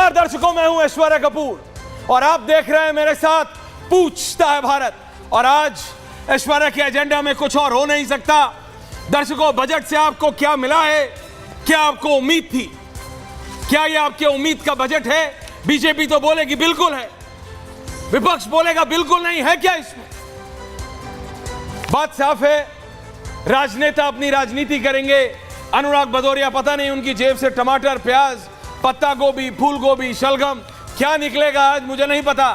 नमस्कार दर्शकों, मैं हूं ऐश्वर्या कपूर और आप देख रहे हैं मेरे साथ पूछता है भारत। और आज ऐश्वर्या के एजेंडा में कुछ और हो नहीं सकता। दर्शकों, बजट से आपको क्या मिला है? क्या आपको उम्मीद थी? क्या यह आपके उम्मीद का बजट है? बीजेपी तो बोलेगी बिल्कुल है, विपक्ष बोलेगा बिल्कुल नहीं है। क्या इसमें बात साफ है? राजनेता अपनी राजनीति करेंगे। अनुराग भदौरिया, पता नहीं उनकी जेब से टमाटर, प्याज, पत्ता गोभी, फूल गोभी, शलगम क्या निकलेगा आज मुझे नहीं पता।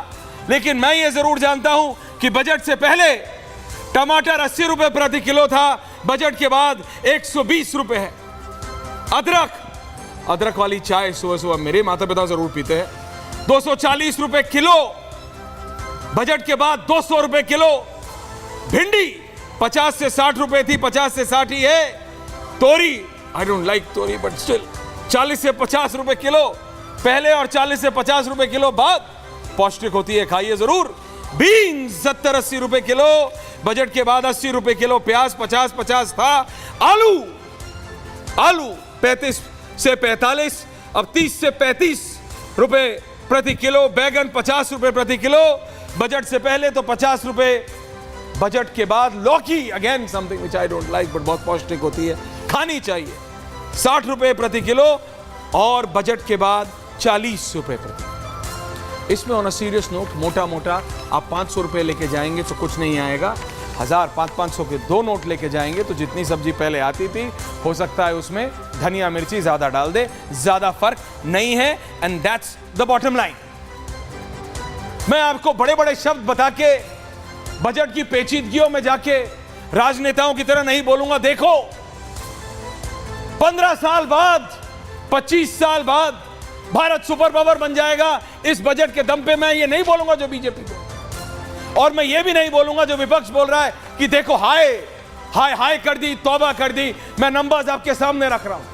लेकिन मैं ये जरूर जानता हूं कि बजट से पहले टमाटर 80 रुपए प्रति किलो था, बजट के बाद 120 रुपए है। अदरक वाली चाय सुबह सुबह मेरे माता पिता जरूर पीते हैं, 240 रुपए किलो, बजट के बाद 200 रुपए किलो। भिंडी 50 से 60 रुपए थी, 50 से 60 ही है। तोरी, आई डोंट लाइक तोरी बट स्टिल 40 से 50 रुपए किलो पहले और 40 से 50 रुपए किलो बाद। पौष्टिक होती है, खाइए जरूर। बीन्स 70-80 रुपए किलो, बजट के बाद 80 रुपए किलो। प्याज 50-50 था। आलू 35 से 45, अब 30 से 35 रुपए प्रति किलो। बैगन 50 रुपए प्रति किलो, बजट से पहले तो 50 रुपए, बजट के बाद लौकी, again something which I don't like but बहुत पौष्टिक होती है, खानी चाहिए, 60 रुपए प्रति किलो। और बजट के बाद 40 रुपए प्रति। इसमें ऑन अ सीरियस नोट, मोटा मोटा आप 500 रुपए लेके जाएंगे तो कुछ नहीं आएगा। 1000, 500 के 2 नोट लेके जाएंगे तो जितनी सब्जी पहले आती थी, हो सकता है उसमें धनिया मिर्ची ज्यादा डाल दे, ज्यादा फर्क नहीं है। And that's the bottom line. मैं आपको बड़े बड़े शब्द बता के, बजट की पेचीदगियों में जाके राजनेताओं की तरह नहीं बोलूंगा। देखो, 15 साल बाद, 25 साल बाद भारत सुपर पावर बन जाएगा इस बजट के दम पे। मैं ये नहीं बोलूंगा जो बीजेपी को, और मैं ये भी नहीं बोलूंगा जो विपक्ष बोल रहा है कि देखो हाय हाय हाय कर दी, तौबा कर दी। मैं नंबर्स आपके सामने रख रहा हूं।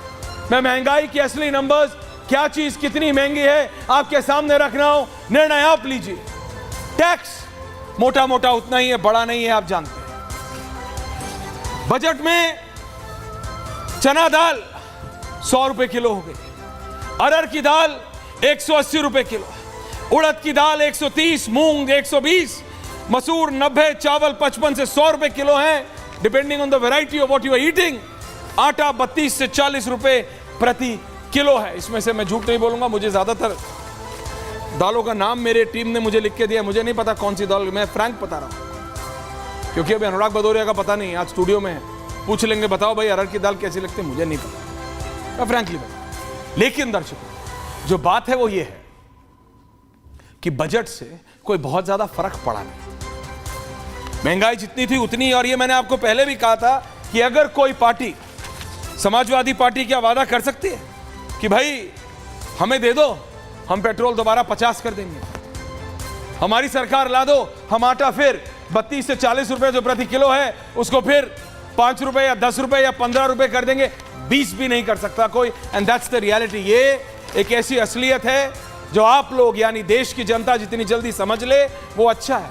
मैं महंगाई की असली नंबर्स, क्या चीज कितनी महंगी है, आपके सामने रख रहा हूं। निर्णय आप लीजिए। टैक्स मोटा मोटा उतना ही है, बड़ा नहीं है, आप जानते हैं। बजट में चना दाल 100 रुपए किलो हो गई, अरहर की दाल 180 रुपए किलो, उड़द की दाल 130, मूंग 120, मसूर 90, चावल 55 से 100 रुपए किलो है, depending on the variety of what you are eating. आटा 32 से 40 रुपए प्रति किलो है। इसमें से मैं झूठ नहीं बोलूंगा, मुझे ज्यादातर दालों का नाम मेरे टीम ने मुझे लिख के दिया, मुझे नहीं पता कौन सी दाल। मैं फ्रैंक बता रहा हूं क्योंकि अभी अनुराग भदौरिया का पता नहीं, आज स्टूडियो में है, पूछ लेंगे बताओ भाई अरहर की दाल कैसी लगती है, मुझे नहीं पता, मैं फ्रैंकली बता। लेकिन दर्शकों, जो बात है वो ये है कि बजट से कोई बहुत ज्यादा फर्क पड़ा नहीं। महंगाई जितनी थी उतनी। और ये मैंने आपको पहले भी कहा था कि अगर कोई पार्टी, समाजवादी पार्टी क्या वादा कर सकती है कि भाई हमें दे दो, हम पेट्रोल दोबारा 50 कर देंगे, हमारी सरकार ला दो, हम आटा फिर 32 से 40 रुपए जो प्रति किलो है उसको फिर 5 रुपए या 10 रुपए या 15 रुपए कर देंगे। 20 भी नहीं कर सकता कोई। And that's the reality. ये एक ऐसी असलियत है जो आप लोग यानी देश की जनता जितनी जल्दी समझ ले वो अच्छा है।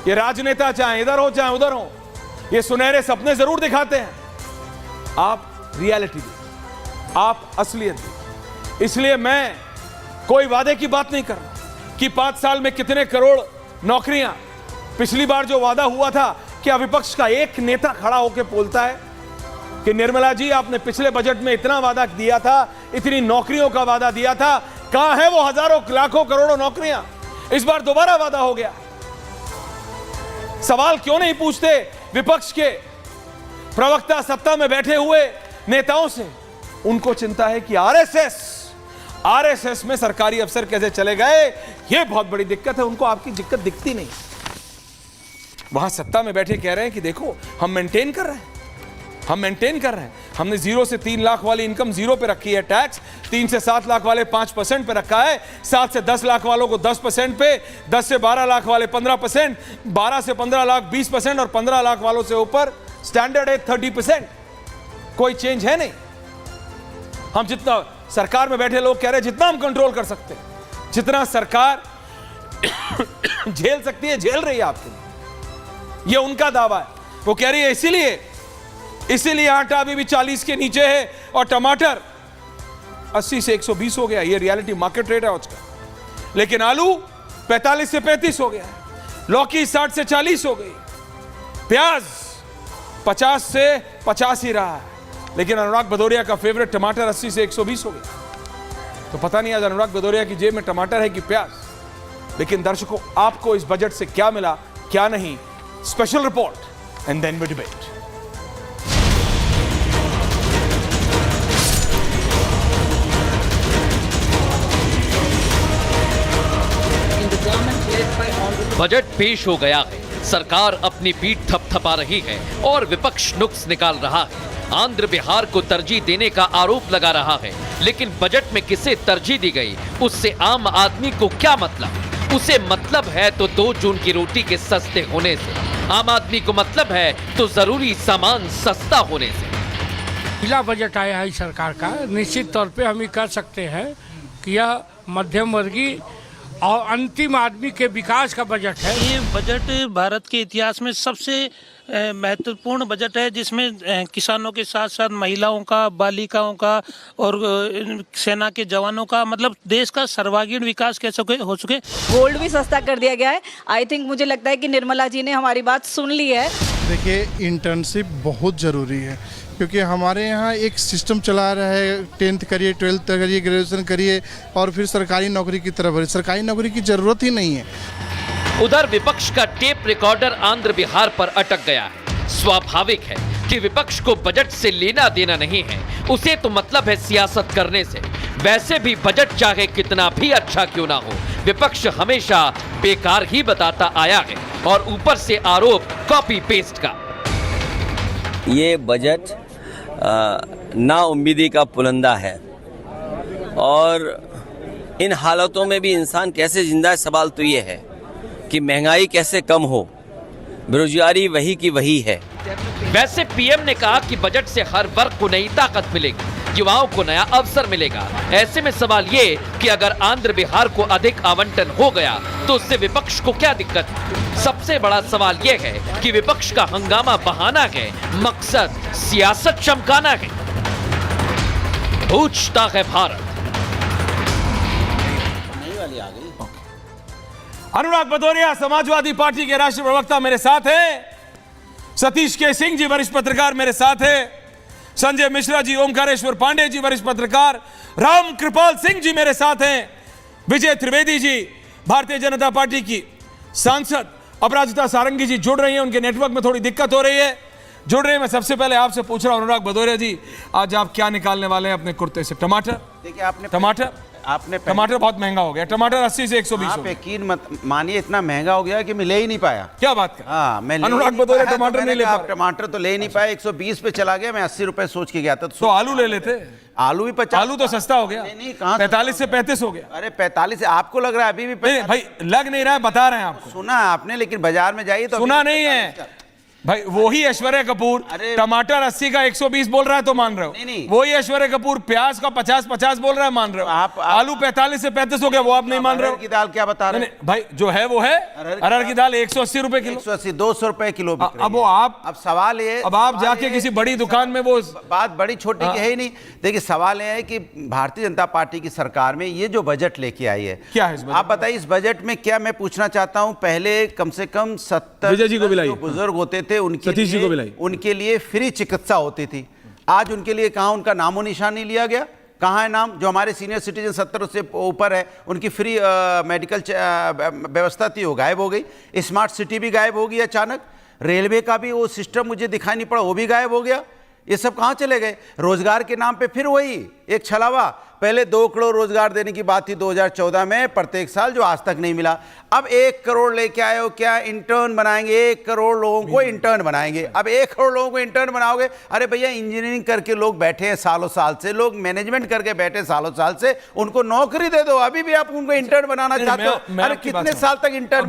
ये राजनेता चाहे इधर हो चाहे उधर हो, ये सुनहरे सपने जरूर दिखाते हैं, आप रियलिटी देखिए, आप असलियत देखिए। इसलिए मैं कोई वादे की बात नहीं कर रहा कि 5 साल में कितने करोड़ नौकरियां। पिछली बार जो वादा हुआ था, क्या विपक्ष का एक नेता खड़ा होकर बोलता है कि निर्मला जी आपने पिछले बजट में इतना वादा दिया था, इतनी नौकरियों का वादा दिया था, कहां है वो हजारों लाखों करोड़ों नौकरियां? इस बार दोबारा वादा हो गया। सवाल क्यों नहीं पूछते विपक्ष के प्रवक्ता सत्ता में बैठे हुए नेताओं से? उनको चिंता है कि आरएसएस में सरकारी अफसर कैसे चले गए, यह बहुत बड़ी दिक्कत है। उनको आपकी दिक्कत दिखती नहीं। वहां सत्ता में बैठे कह रहे हैं कि देखो हम मेंटेन कर रहे हैं, हमने 0 से 3 लाख वाली इनकम 0 पे रखी है टैक्स, 3 से 7 लाख वाले 5% पे रखा है, 7 से 10 लाख वालों को 10% पे, 10 से 12 लाख वाले 15%, 12 से 15 लाख 20% और 15 लाख वालों से ऊपर स्टैंडर्ड है 30%। कोई चेंज है नहीं। हम जितना सरकार में बैठे लोग कह रहे हैं जितना हम कंट्रोल कर सकते हैं, जितना सरकार झेल सकती है झेल रही है आपके लिए, ये उनका दावा है। वो कह रही है इसीलिए आटा अभी भी 40 के नीचे है और टमाटर 80 से 120 हो गया, ये रियलिटी मार्केट रेट है आज का। लेकिन आलू 45 से 35 हो गया है, लौकी 60 से 40 हो गई, प्याज 50 से 50 ही रहा है। लेकिन अनुराग भदौरिया का फेवरेट टमाटर 80 से 120 हो गया। तो पता नहीं आज अनुराग भदौरिया की जेब में टमाटर है कि प्याज। लेकिन दर्शकों, आपको इस बजट से क्या मिला क्या नहीं, special report and then we debate. Budget पेश हो गया है, सरकार अपनी पीठ थपथपा रही है और विपक्ष नुक्स निकाल रहा है। आंध्र बिहार को तरजीह देने का आरोप लगा रहा है, लेकिन बजट में किसे तरजीह दी गई, उससे आम आदमी को क्या मतलब? उसे मतलब है तो 2 जून की रोटी के सस्ते होने से, आम आदमी को मतलब है तो जरूरी सामान सस्ता होने से। पहला बजट आया है सरकार का, निश्चित तौर पे हम ये कह सकते हैं कि यह मध्यम वर्गीय और अंतिम आदमी के विकास का बजट है। ये बजट भारत के इतिहास में सबसे महत्वपूर्ण बजट है, जिसमें किसानों के साथ साथ महिलाओं का, बालिकाओं का और सेना के जवानों का, मतलब देश का सर्वांगीण विकास कैसे हो सके। गोल्ड भी सस्ता कर दिया गया है। आई थिंक मुझे लगता है कि निर्मला जी ने हमारी बात सुन ली है। देखिए, इंटर्नशिप बहुत ज़रूरी है, क्योंकि हमारे यहाँ एक सिस्टम चला रहा है, 10th करिए, 12th करिए, ग्रेजुएशन करिए और फिर सरकारी नौकरी की तरफ बढ़िए। सरकारी नौकरी की ज़रूरत ही नहीं है। उधर विपक्ष का टेप रिकॉर्डर आंध्र बिहार पर अटक गया है। स्वाभाविक है कि विपक्ष को बजट से लेना देना नहीं है, उसे तो मतलब है सियासत करने से। वैसे भी बजट चाहे कितना भी अच्छा क्यों ना हो, विपक्ष हमेशा बेकार ही बताता आया है, और ऊपर से आरोप कॉपी पेस्ट का। ये बजट नाउम्मीदी का पुलंदा है, और इन हालातों में भी इंसान कैसे जिंदा है, सवाल तो ये है कि महंगाई कैसे कम हो, बेरोजगारी वही की वही है। वैसे पीएम ने कहा कि बजट से हर वर्ग को नई ताकत मिलेगी, युवाओं को नया अवसर मिलेगा। ऐसे में सवाल ये कि अगर आंध्र बिहार को अधिक आवंटन हो गया तो उससे विपक्ष को क्या दिक्कत है? सबसे बड़ा सवाल ये है कि विपक्ष का हंगामा बहाना है, मकसद सियासत चमकाना है। पूछता है भारत। अनुराग भदौरिया समाजवादी पार्टी के राष्ट्रीय प्रवक्ता मेरे साथ हैं, सतीश के सिंह जी वरिष्ठ पत्रकार मेरे साथ हैं, संजय मिश्रा जी, ओमकारेश्वर पांडे जी वरिष्ठ पत्रकार, राम कृपाल सिंह जी मेरे साथ हैं, विजय त्रिवेदी जी भारतीय जनता पार्टी की सांसद, अपराजिता सारंगी जी जुड़ रही हैं, उनके नेटवर्क में थोड़ी दिक्कत हो रही है, जुड़ रहे हैं। मैं सबसे पहले आपसे पूछ रहा हूं अनुराग भदौरिया जी, आज आप क्या निकालने वाले हैं अपने कुर्ते से? टमाटर? देखिए, आपने टमाटर बहुत महंगा हो गया, टमाटर 80 से 120 आप यकीन मत मानिए, इतना महंगा हो गया कि मैं ले ही नहीं पाया। क्या बात कर? हाँ, मैं अनुराग भदौरिया टमाटर नहीं ले पाया। टमाटर तो ले ही नहीं पाया, 120 पे चला गया, मैं 80 रुपए सोच के गया था। तो आलू ले लेते। आलू भी 50। आलू तो सस्ता हो गया। नहीं, कहाँ 45 से 35 हो गया। अरे 45 से आपको लग रहा है अभी भी? भाई लग नहीं रहा है, बता रहे हैं आपको। सुना आपने, लेकिन बाजार में जाइए तो सुना नहीं है भाई। वही ऐश्वर्या कपूर टमाटर 80 का 120 बोल रहा है तो मान रहे हो? नहीं। वही ऐश्वर्या कपूर प्याज का 50 बोल रहा है, मान रहे हो? आप आलू 45 से 35 हो गया, वो आप नहीं मान रहे हो? की दाल क्या बता रहे हैं? भाई जो है वो है, अरहर की दाल 180 रुपए किलो, 180 200 रुपए किलो। अब वो आप, अब सवाल ये, अब आप जाके किसी बड़ी दुकान में, वो बात बड़ी छोटी की है ही नहीं। देखिए, सवाल यह है कि भारतीय जनता पार्टी की सरकार में ये जो बजट लेके आई है, क्या है इस बजट? आप बताइए इस बजट में क्या? मैं पूछना चाहता हूं, पहले कम से कम 70 बुजुर्ग होते थे, उनके लिए फ्री चिकित्सा होती थी। आज उनके लिए कहां उनका नामो निशान नहीं लिया गया? कहां है नाम? जो हमारे सीनियर सिटीजन 70 से ऊपर है, उनकी फ्री मेडिकल व्यवस्था थी, वो गायब हो गई। स्मार्ट सिटी भी गायब हो गई अचानक। रेलवे का भी वो सिस्टम मुझे दिखाई नहीं पड़ा, वो भी गायब हो गया। ये सब कहां चले गए? रोजगार के नाम पे फिर वही एक छलावा। पहले 2 करोड़ रोजगार देने की बात थी 2014 में प्रत्येक साल, जो आज तक नहीं मिला। अब 1 करोड़ लेके आए हो, क्या इंटर्न बनाएंगे? 1 करोड़ लोगों को इंटर्न बनाएंगे। अब 1 करोड़ लोगों को इंटर्न बनाओगे? अरे भैया, इंजीनियरिंग करके लोग बैठे हैं सालों साल से, लोग मैनेजमेंट करके बैठे हैं सालों साल से, उनको नौकरी दे दो। अभी भी आप उनको इंटर्न बनाना चाहते हो? अरे कितने साल तक इंटर्न?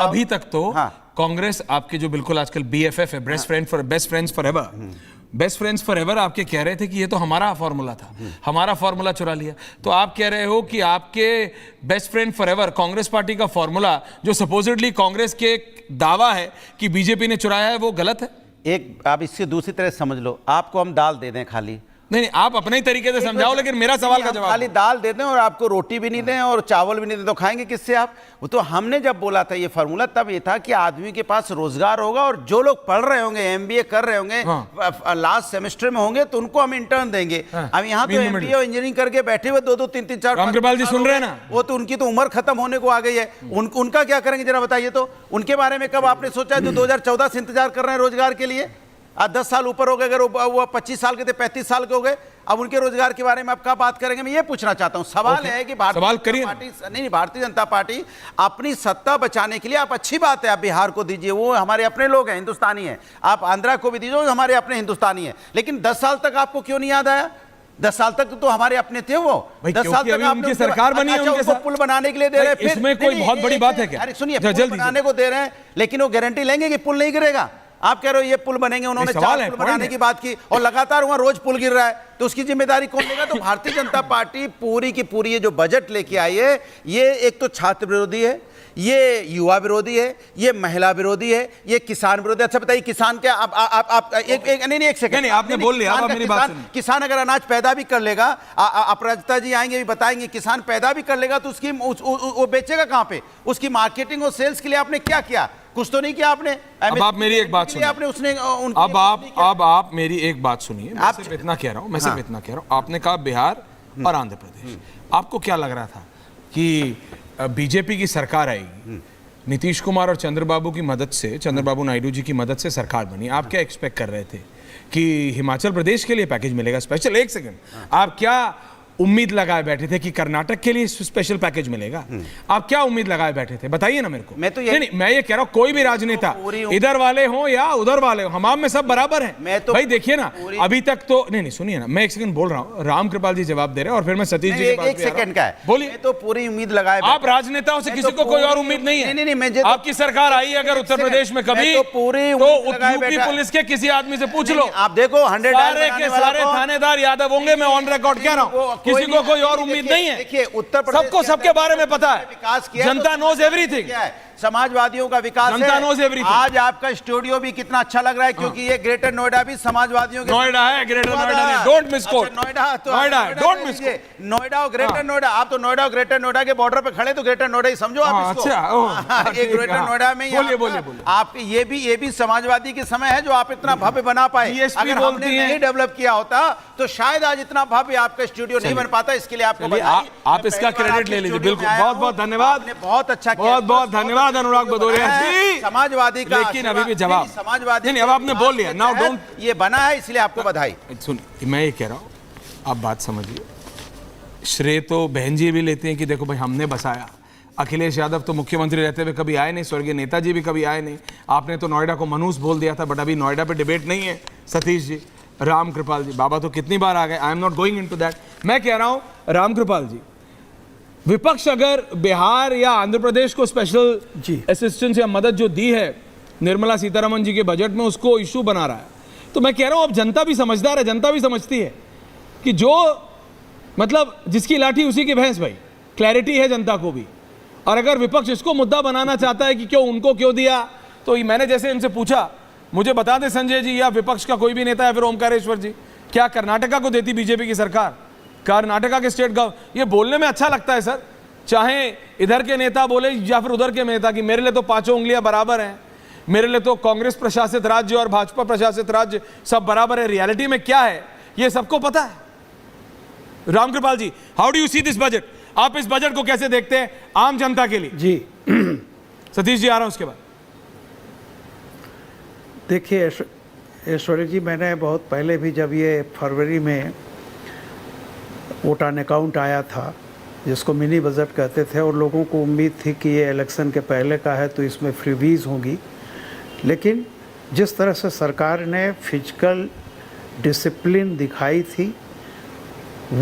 अभी तक तो कांग्रेस आपके जो बिल्कुल आजकल BFF है, best friends for ever, best friends for ever आपके कह रहे थे कि ये तो हमारा फॉर्मूला था, हमारा फॉर्मूला चुरा लिया। तो आप कह रहे हो कि आपके best friend for ever Congress party का फॉर्मूला, जो सपोजिटली कांग्रेस के दावा है कि बीजेपी ने चुराया है, वो गलत है? एक आप इससे दूसरी तरह समझ लो, आपको हम दाल दे दें खाली, नहीं, आप अपने ही तरीके से समझाओ, लेकिन मेरा सवाल का जवाब खाली दाल दे दें और आपको रोटी भी नहीं दें और चावल भी नहीं दें तो खाएंगे किससे आप? वो तो हमने जब बोला था ये फार्मूला तब ये था कि आदमी के पास रोजगार होगा और जो लोग पढ़ रहे होंगे, एमबीए कर रहे होंगे, लास्ट सेमेस्टर में होंगे, तो उनको हम इंटर्न देंगे। अब यहाँ तो एमबीए और इंजीनियरिंग करके बैठे हुए 2-2, 3-3, 4 रामकृपाल जी सुन रहे हैं ना? वो तो उनकी तो उम्र खत्म होने को आ गई है। उनका क्या करेंगे जरा बताइए तो? उनके बारे में कब आपने सोचा जो 2014 से इंतजार कर रहे हैं रोजगार के लिए? आज 10 साल ऊपर हो गए, अगर वो 25 साल के थे, 35 साल के हो गए, अब उनके रोजगार के बारे में आप क्या बात करेंगे? मैं ये पूछना चाहता हूं। सवाल है कि भारतीय जनता पार्टी अपनी सत्ता बचाने के लिए, आप अच्छी बात है आप बिहार को दीजिए, वो हमारे अपने लोग हैं, हिंदुस्तानी हैं, आप आंध्रा को भी दीजिए, वो हमारे अपने हिंदुस्तानी हैं, लेकिन 10 साल तक आपको क्यों नहीं याद आया? 10 साल तक तो हमारे अपने थे वो। 10 साल तक उनकी सरकार बनी है, उनको पुल बनाने के लिए दे रहे हैं, इसमें कोई बहुत बड़ी बात है क्या? अरे सुनिए, पुल बनाने को दे रहे हैं, लेकिन वो गारंटी लेंगे कि पुल नहीं गिरेगा? आप कह रहे हो ये पुल बनेंगे, उन्होंने 4 पुल बनाने की बात की और लगातार वहां रोज पुल गिर रहा है, तो उसकी जिम्मेदारी कौन लेगा? तो भारतीय जनता पार्टी पूरी की पूरी ये जो बजट लेके आई है, ये एक तो छात्र विरोधी है, ये युवा विरोधी है, ये महिला विरोधी है, ये किसान विरोधी। अच्छा बताइए, किसान क्या आप एक सेकंड, आपने बोल लिया, आप मेरी बात सुनिए। किसान अगर अनाज पैदा भी कर लेगा, अपराजिता जी आएंगे भी बताएंगे, किसान पैदा भी कर लेगा तो उसकी वो बेचेगा कहां पे? उसकी मार्केटिंग और सेल्स के लिए आपने क्या किया? कुछ तो नहीं किया आपने। अब आप मेरी एक बात सुनिए, आपने उसने अब आप मेरी एक बात सुनिए, मैं सिर्फ इतना कह रहा हूं, मैं सिर्फ इतना कह रहा हूं, आपने कहा बिहार और आंध्र प्रदेश, आपको क्या लग रहा था कि बीजेपी की सरकार आएगी, नीतीश कुमार और चंद्रबाबू की मदद से, चंद्रबाबू नायडू जी की मदद से सरकार बनी, आप क्या एक्सपेक्ट कर रहे थे कि हिमाचल प्रदेश के लिए पैकेज मिलेगा स्पेशल? एक सेकंड, आप क्या उम्मीद लगाए बैठे थे कि कर्नाटक के लिए स्पेशल पैकेज मिलेगा? आप क्या उम्मीद लगाए बैठे थे, बताइए ना मेरे को। मैं तो नहीं, मैं ये कह रहा हूं, कोई भी राजनेता इधर वाले हो या उधर वाले हो, हम में सब बराबर हैं। मैं तो भाई देखिए ना, अभी तक तो नहीं सुनिए ना, मैं एक सेकंड बोल रहा हूं, रामकृपाल जी जवाब दे रहे हैं और फिर मैं सतीश जी के पास एक सेकंड का है, बोलिए। मैं तो पूरी उम्मीद लगाए, आप राजनेताओं से किसी को कोई और उम्मीद नहीं है? नहीं, आपकी सरकार आई अगर उत्तर प्रदेश में कभी, तो यूपी पुलिस के किसी आदमी से पूछ लो, आप देखो 100 सारे के सारे थानेदार यादव होंगे, मैं ऑन रिकॉर्ड कह रहा हूं, किसी को कोई और उम्मीद नहीं है। देखिए, उत्तर प्रदेश सबको सबके बारे में पता है, विकास किया, जनता नोज एवरीथिंग, समाजवादियों का विकास है। जनता knows everything। आज आपका स्टूडियो भी कितना अच्छा लग रहा है, क्योंकि ये ग्रेटर नोएडा भी समाजवादियों के, नोएडा है, ग्रेटर नोएडा नहीं, डोंट मिस कोट, नोएडा तो नोएडा है, डोंट मिस कोट, नोएडा और ग्रेटर नोएडा, आप तो नोएडा और ग्रेटर नोएडा के बॉर्डर पे खड़े, तो ग्रेटर नोएडा ही समझो आप इसको। अच्छा, ये ग्रेटर नोएडा में बोलिए आपके ये भी समाजवादी के समय है जो आप इतना भव्य बना पाए। अगर हमने नहीं डेवलप किया होता तो शायद आज इतना भव्य आपका स्टूडियो नहीं बन पाता। इसके लिए आपको आप इसका क्रेडिट ले लीजिए। बिल्कुल, बहुत बहुत धन्यवाद, बहुत अच्छा, बहुत बहुत धन्यवाद अनुराग भदौरिया जी। समाजवादी का, लेकिन अभी भी जवाब समाजवादी नहीं, अब आपने बोल लिया, नाउ डोंट, ये बना है इसलिए आपको बधाई। सुन, मैं ये कह रहा हूँ, आप बात समझिए, श्रेय तो बहन जी भी लेते हैं कि देखो भाई हमने बसाया। अखिलेश यादव तो मुख्यमंत्री रहते हुए कभी आए नहीं, स्वर्गीय नेताजी भी कभी आए नहीं। आपने तो नोएडा को मनूस बोल दिया था, बट अभी नोएडा पे डिबेट नहीं है। सतीश जी, रामकृपाल जी, बाबा तो कितनी बार आ गए, I am not going into that. मैं कह रहा हूं रामकृपाल जी, विपक्ष अगर बिहार या आंध्र प्रदेश को स्पेशल असिस्टेंस या मदद जो दी है निर्मला सीतारमन जी के बजट में, उसको इशू बना रहा है, तो मैं कह रहा हूं अब जनता भी समझदार है, जनता भी समझती है कि जो मतलब जिसकी लाठी उसी की भैंस, भाई क्लैरिटी है जनता को भी। और अगर विपक्ष इसको मुद्दा बनाना चाहता है कि क्यों उनको क्यों दिया, तो मैंने जैसे इनसे पूछा, मुझे बता दे संजय जी या विपक्ष का कोई भी नेता या फिर ओमकारेश्वर जी, क्या कर्नाटका को देती बीजेपी की सरकार, कर्नाटका के स्टेट गवर्नमेंट? ये बोलने में अच्छा लगता है सर, चाहे इधर के नेता बोले या फिर उधर के नेता, कि मेरे लिए तो पांचों उंगलियां बराबर हैं, मेरे लिए तो कांग्रेस प्रशासित राज्य और भाजपा प्रशासित राज्य सब बराबर है। रियलिटी में क्या है ये सबको पता है। Ramkripal ji, how do you see this budget? आप इस बजट को कैसे देखते हैं आम जनता के लिए? जी सतीश जी आ रहा हूं उसके बाद। देखिए ऐश्वर्य जी, मैंने बहुत पहले भी, जब ये फरवरी में वोट ऑन अकाउंट आया था, जिसको मिनी बजट कहते थे, और लोगों को उम्मीद थी कि ये इलेक्शन के पहले का है तो इसमें फ्रीबीज होंगी, लेकिन जिस तरह से सरकार ने फिजिकल डिसिप्लिन दिखाई थी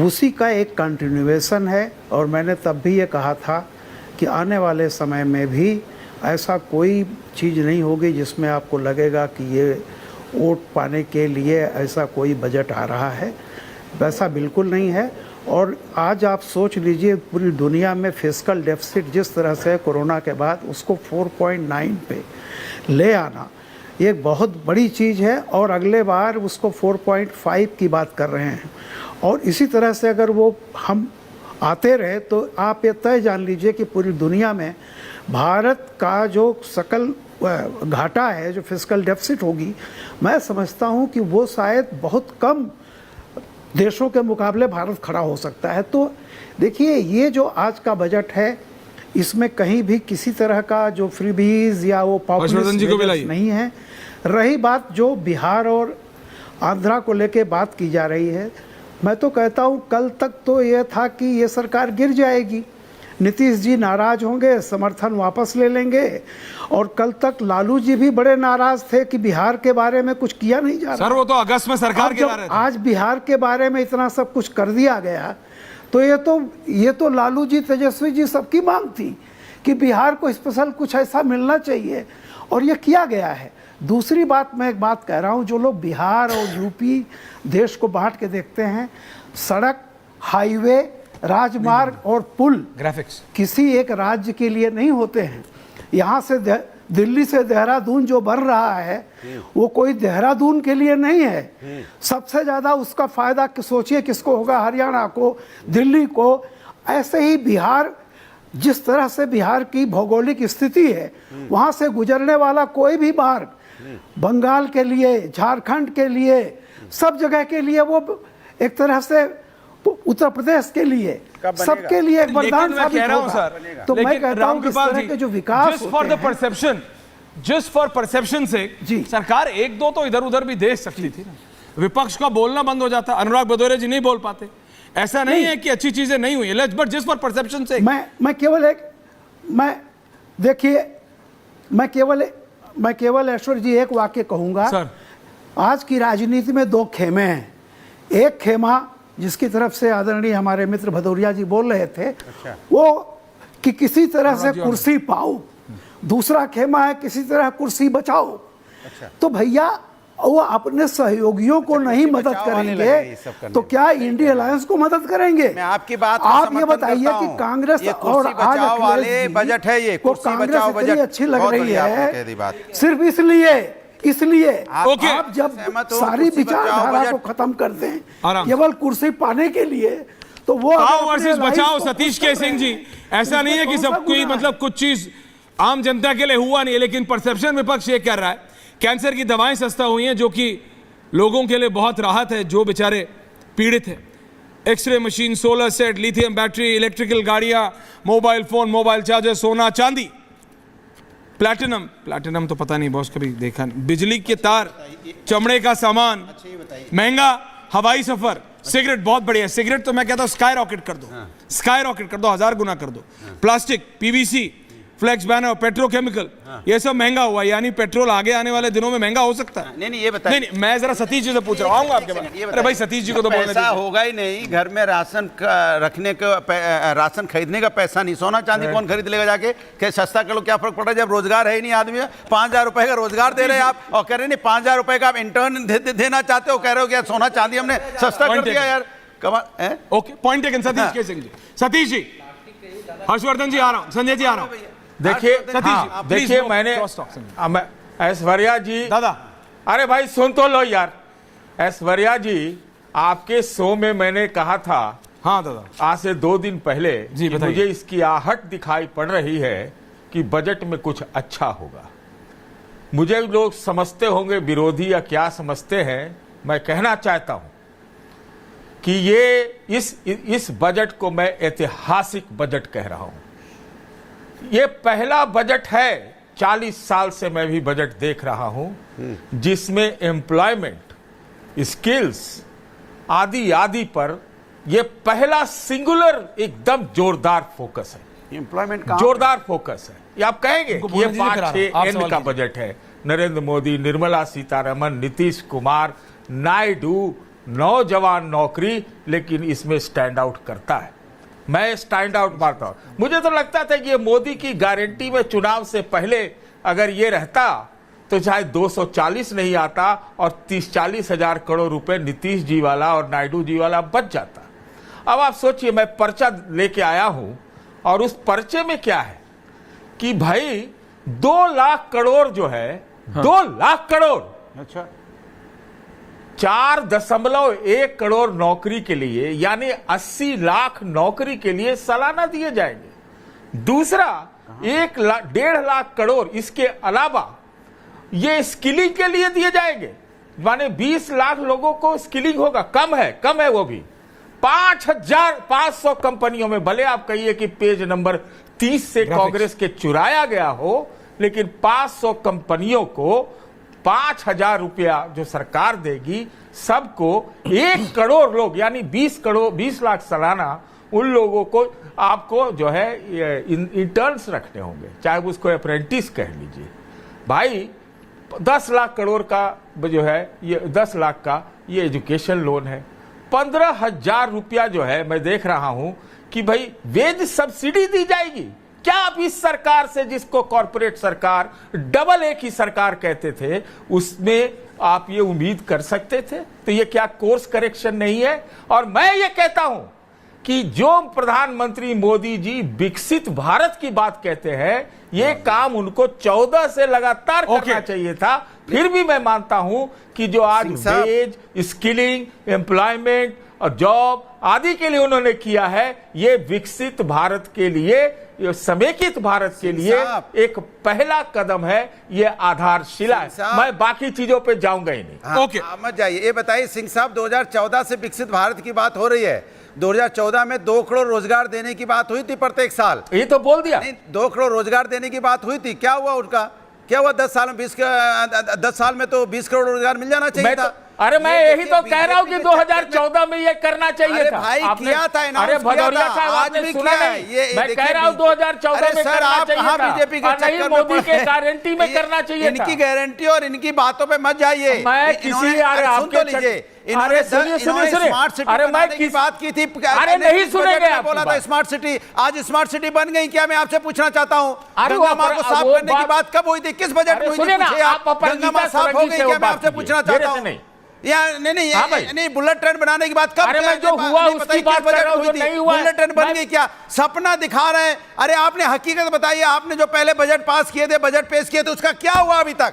उसी का एक कंटिन्यूएशन है। और मैंने तब भी ये कहा था कि आने वाले समय में भी ऐसा कोई चीज़ नहीं होगी जिसमें आपको लगेगा कि ये वोट पाने के लिए ऐसा कोई बजट आ रहा है, वैसा बिल्कुल नहीं है। और आज आप सोच लीजिए, पूरी दुनिया में फिस्कल डेफिसिट जिस तरह से कोरोना के बाद उसको 4.9 पे ले आना, ये बहुत बड़ी चीज़ है और अगले बार उसको 4.5 की बात कर रहे हैं। और इसी तरह से अगर वो हम आते रहे तो आप ये तय जान लीजिए कि पूरी दुनिया में भारत का जो सकल घाटा है, जो फिस्कल डेफिसिट होगी, मैं समझता हूँ कि वो शायद बहुत कम देशों के मुकाबले भारत खड़ा हो सकता है। तो देखिए, ये जो आज का बजट है, इसमें कहीं भी किसी तरह का जो फ्रीबीज या वो पॉपुलिस्ट नहीं है। रही बात जो बिहार और आंध्रा को लेके बात की जा रही है, मैं तो कहता हूँ कल तक तो ये था कि ये सरकार गिर जाएगी, नीतीश जी नाराज होंगे, समर्थन वापस ले लेंगे। और कल तक लालू जी भी बड़े नाराज थे कि बिहार के बारे में कुछ किया नहीं जा रहा। सर वो तो अगस्त में सरकार गिरा रहे थे। आज बिहार के बारे में इतना सब कुछ कर दिया गया, तो ये तो लालू जी, तेजस्वी जी सबकी मांग थी कि बिहार को स्पेशल कुछ ऐसा मिलना चाहिए, और ये किया गया है। दूसरी बात, मैं एक बात कह रहा हूँ, जो लोग बिहार और यूपी देश को बांट के देखते हैं, सड़क, हाईवे, राजमार्ग और पुल ग्राफिक्स किसी एक राज्य के लिए नहीं होते हैं। यहाँ से दिल्ली से देहरादून जो बन रहा है, वो कोई देहरादून के लिए नहीं है। सबसे ज़्यादा उसका फायदा सोचिए किसको होगा, हरियाणा को, दिल्ली को। ऐसे ही बिहार, जिस तरह से बिहार की भौगोलिक स्थिति है, वहाँ से गुजरने वाला कोई भी मार्ग बंगाल के लिए, झारखंड के लिए, सब जगह के लिए, वो एक तरह से उत्तर प्रदेश के लिए, सबके लिए एक वरदान साबित होगा। तो मैं कहता हूं कि इस तरह के जो विकास जस्ट फॉर परसेप्शन से सरकार एक दो तो इधर उधर भी दे सकती थी ना। विपक्ष का बोलना बंद हो जाता, अनुराग भदौरिया जी नहीं बोल पाते। ऐसा नहीं है कि अच्छी चीजें नहीं हुई, बट जस्ट फॉर परसेप्शन से मैं केवल ऐश्वर्य जी एक वाक्य कहूंगा सर। आज की राजनीति में दो खेमे हैं। एक खेमा जिसकी तरफ से आदरणीय हमारे मित्र भदौरिया जी बोल रहे थे, वो कि किसी तरह से कुर्सी पाओ। दूसरा खेमा है किसी तरह कुर्सी बचाओ। तो भैया वो अपने सहयोगियों को नहीं मदद करेंगे तो क्या इंडिया अलायंस को मदद करेंगे? मैं आपकी बात आप ये बताइए कि कांग्रेस और आज वाले बजट है ये, को कांग्रेस इतनी अच्छी लग रही है सिर्फ इसलिए आप जब सारी विचारधारा को खत्म करते हैं केवल कुर्सी पाने के लिए, तो वो वर्सेस बचाओ सतीश के सिंह जी, ऐसा नहीं है कि सब कोई मतलब कुछ चीज आम जनता के लिए हुआ नहीं है, लेकिन परसेप्शन विपक्ष ये कर रहा है कैंसर की दवाएं सस्ता हुई हैं, जो कि लोगों के लिए बहुत राहत है जो बेचारे पीड़ित हैं। X ray machine, solar set, lithium battery, electrical गाड़ियां, मोबाइल फोन, मोबाइल चार्जर, सोना चांदी, प्लैटिनम तो पता नहीं बॉस कभी देखा नहीं, बिजली के तार, चमड़े का सामान, महंगा हवाई सफर, सिगरेट बहुत बढ़िया, सिगरेट तो मैं कहता हूं स्काई रॉकेट कर दो, स्काई रॉकेट कर दो, 1000 गुना कर दो। Plastic, PVC, flex banner, petrochemical, ये सब महंगा हुआ, यानी पेट्रोल आगे आने वाले दिनों में महंगा हो सकता है। नहीं ये बताइए। नहीं, मैं जरा सतीश जी से पूछ रहा हूँ, आऊंगा आपके पास। अरे भाई सतीश जी को तो बोलने पैसा होगा ही नहीं, घर में राशन रखने का, राशन खरीदने का पैसा नहीं, सोना चांदी कौन खरीद लेगा जाके? क्या सस्ता कर लो, क्या फर्क पड़ रहा है जब रोजगार है ही नहीं आदमी? 5000 रुपए का रोजगार दे रहे हैं आप और कह रहे नहीं 5000 रुपए का आप इंटर्न देना चाहते हो, कह रहे हो क्या सोना चांदी हमने सस्ता कर दिया यार? कमाल। Okay, point taken Satish K Singh जी। सतीश जी, हर्षवर्धन जी आ रहा हूँ, संजय जी आ रहा हूँ। देखिए मैंने ऐश्वर्या जी, दादा अरे भाई सुन तो लो यार। ऐश्वर्या जी, आपके शो में मैंने कहा था, हाँ दादा, आज से 2 दिन पहले जी, मुझे इसकी आहट दिखाई पड़ रही है कि बजट में कुछ अच्छा होगा। मुझे लोग समझते होंगे विरोधी या क्या समझते हैं, मैं कहना चाहता हूं कि ये इस बजट को मैं ऐतिहासिक बजट कह रहा हूं। ये पहला बजट है, 40 साल से मैं भी बजट देख रहा हूं जिसमें एम्प्लॉयमेंट, स्किल्स आदि पर ये पहला सिंगुलर एकदम जोरदार फोकस है। एम्प्लॉयमेंट जोरदार फोकस है। ये आप कहेंगे कि ये 5-6 एंड का बजट है। नरेंद्र मोदी, निर्मला सीतारमण, नीतीश कुमार, नायडू, नौजवान नौकरी, लेकिन इसमें स्टैंड आउट करता है। मैं स्टैंड आउट मारता हूं। मुझे तो लगता था कि ये मोदी की गारंटी में चुनाव से पहले अगर ये रहता तो शायद 240 नहीं आता और 30-40 हजार करोड़ रुपए नीतीश जी वाला और नायडू जी वाला बच जाता। अब आप सोचिए, मैं पर्चा लेके आया हूं और उस पर्चे में क्या है कि भाई 2 लाख करोड़ जो है 2 लाख करोड़, अच्छा 4.1 करोड़ नौकरी के लिए, यानी 80 लाख नौकरी के लिए सालाना दिए जाएंगे। दूसरा 1.5 लाख करोड़ इसके अलावा ये स्किलिंग के लिए दिए जाएंगे, माने 20 लाख लोगों को स्किलिंग होगा। कम है वो भी। 5,500 कंपनियों में, भले आप कहिए कि पेज नंबर 30 से कांग्रेस के चुराया गया हो, लेकिन 500 कंपनियों को 5,000 रुपया जो सरकार देगी, सबको 1 करोड़ लोग, यानी 20 लाख सालाना, उन लोगों को आपको जो है इंटर्न्स रखने होंगे, चाहे उसको अप्रेंटिस कह लीजिए। भाई 10 लाख करोड़ का जो है, ये 10 लाख का ये एजुकेशन लोन है। 15,000 रुपया जो है, मैं देख रहा हूं कि भाई वेज सब्सिडी दी जाएगी। क्या आप इस सरकार से, जिसको कॉर्पोरेट सरकार, डबल ए की सरकार कहते थे, उसमें आप ये उम्मीद कर सकते थे? तो ये क्या कोर्स करेक्शन नहीं है? और मैं ये कहता हूं कि जो प्रधानमंत्री मोदी जी विकसित भारत की बात कहते हैं, ये काम उनको 14 से लगातार करना चाहिए था। फिर भी मैं मानता हूं कि जो आज वेज, स्किलिंग, एम्प्लॉयमेंट और जॉब आदि के लिए उन्होंने किया है, ये विकसित भारत के लिए, ये समेकित भारत के लिए एक पहला कदम है, ये आधारशिला है। मैं बाकी चीजों पे जाऊंगा ही नहीं। ओके, मत जाइए। ये बताइए सिंह साहब, 2014 से विकसित भारत की बात हो रही है। 2014 में 2 करोड़ रोजगार देने की बात हुई थी प्रत्येक साल। ये तो बोल दिया। नहीं, 2 करोड़ रोजगार देने की बात हुई थी। क्या हुआ उनका? क्या हुआ? 10 साल में तो 20 करोड़ रोजगार मिल जाना चाहिए था। अरे मैं यही तो कह रहा हूँ कि 2014 में ये करना चाहिए था। भाई किया था, अरे भदौरिया साहब आपने सुना नहीं? मैं कह रहा हूँ 2014 में करना चाहिए था, बीजेपी के नहीं मोदी के गारंटी में करना चाहिए था। इनकी गारंटी और इनकी बातों पे मत जाइए। मैं किसी, अरे आपके लीजिए, अरे सुनिए, स्मार्ट सिटी अरे मैं की बात की थी। अरे नहीं सुनेंगे आप? बोला था स्मार्ट सिटी, आज स्मार्ट सिटी बन गई क्या? मैं आपसे पूछना चाहता हूँ, गंगा माँ को साफ करने की बात कब हुई थी? किस बजट में हुई थी? गंगा माँ साफ हो गई क्या? मैं आपसे पूछना चाहता हूँ। या नहीं, बुलेट ट्रेन बनाने की बात कब? अरे मैं जो हुआ उसकी बात कर रहा हूं, जो नहीं हुआ। बुलेट ट्रेन बन गई क्या? सपना दिखा रहे हैं। अरे आपने हकीकत बताइए, आपने जो पहले बजट पास किए थे, बजट पेश किए थे, उसका क्या हुआ अभी तक?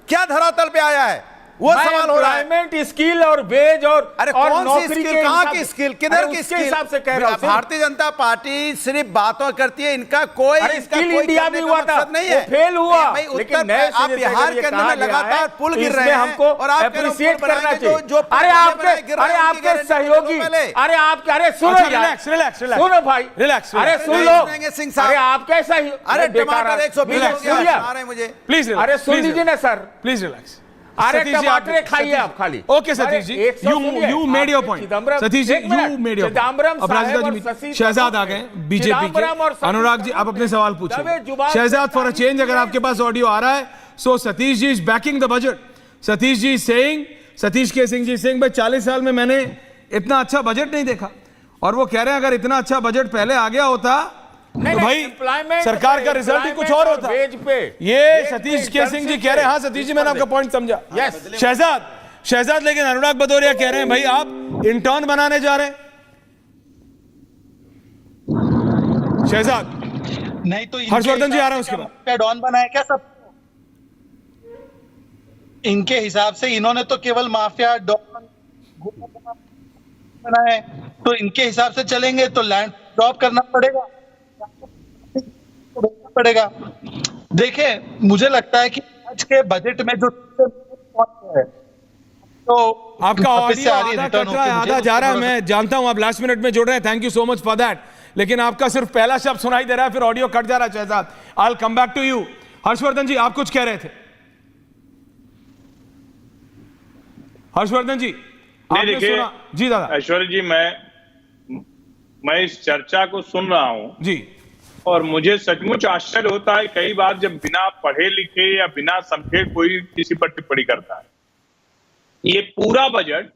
क्या धरातल पे आया है? वो सवाल हो रहा है। स्किल और वेज और अरे और कौन सी स्किल? कहां की स्किल? किधर की स्किल? हिसाब से कह रहा हूं। भारतीय जनता पार्टी सिर्फ बातों करती है, इनका कोई स्किल इंडिया भी हुआ था, नहीं है, फेल हुआ। लेकिन आप बिहार के अंदर में लगातार पुल गिर रहे हैं, हमको और आप अप्रिशिएट करना चाहिए। अरे आपके सहयोगी, अरे सुनो, रिलैक्स सुनो भाई, रिलैक्स, अरे सुन लो। अरे आपके सहयोगी, अरे टमाटर 120 मुझे प्लीज, अरे सुन लीजिए ना सर, प्लीज रिलैक्स। अरे टमाटर खाइए आप खाली। Okay Satish ji, you made your point. Satish ji, you made your point. Aparajita ji, Shahzad आ गए बीजेपी के। अनुराग जी, आप अपने सवाल पूछिए। शहजाद, फॉर अ चेंज, अगर आपके पास ऑडियो आ रहा है, so Satish ji is backing the budget. Satish ji saying, Satish K Singh ji saying, भाई 40 साल में मैंने इतना अच्छा बजट नहीं देखा, और वो कह रहे हैं अगर इतना अच्छा बजट पहले आ गया होता तो भाई सरकार का रिजल्ट ही कुछ और होता। ये सतीश के सिंह जी कह रहे हैं। हाँ सतीश जी, मैंने आपका पॉइंट समझा। शहजाद, लेकिन अनुराग भदौरिया कह रहे हैं भाई आप इंटर्न बनाने जा रहे हैं। शहजाद नहीं तो हर्षवर्धन जी आ रहे हैं उसके बाद। डॉन बनाया क्या सब? इनके हिसाब से इन्होंने तो केवल माफिया डॉन बनाए, तो इनके हिसाब से चलेंगे तो लैंड ड्रॉप करना पड़ेगा। देखिए, मुझे लगता है कि आज के बजट में जो है, तो आपका ऑडियो आधा जा रहा है। मैं जानता हूं आप लास्ट मिनट में जुड़ रहे हैं, thank you so much for that, लेकिन आपका सिर्फ पहला शब्द सुनाई दे रहा है, फिर ऑडियो कट जा रहा है। Shahzad, I will come back to you. Harshvardhan ji, आप कुछ कह रहे थे। हर्षवर्धन जी, आपने सुना? जी दादा। ऐश्वर्य जी, मैं इस चर्चा को सुन रहा हूं जी, और मुझे सचमुच आश्चर्य होता है कई बार जब बिना पढ़े लिखे या बिना समझे कोई किसी पर टिप्पणी करता है। ये पूरा बजट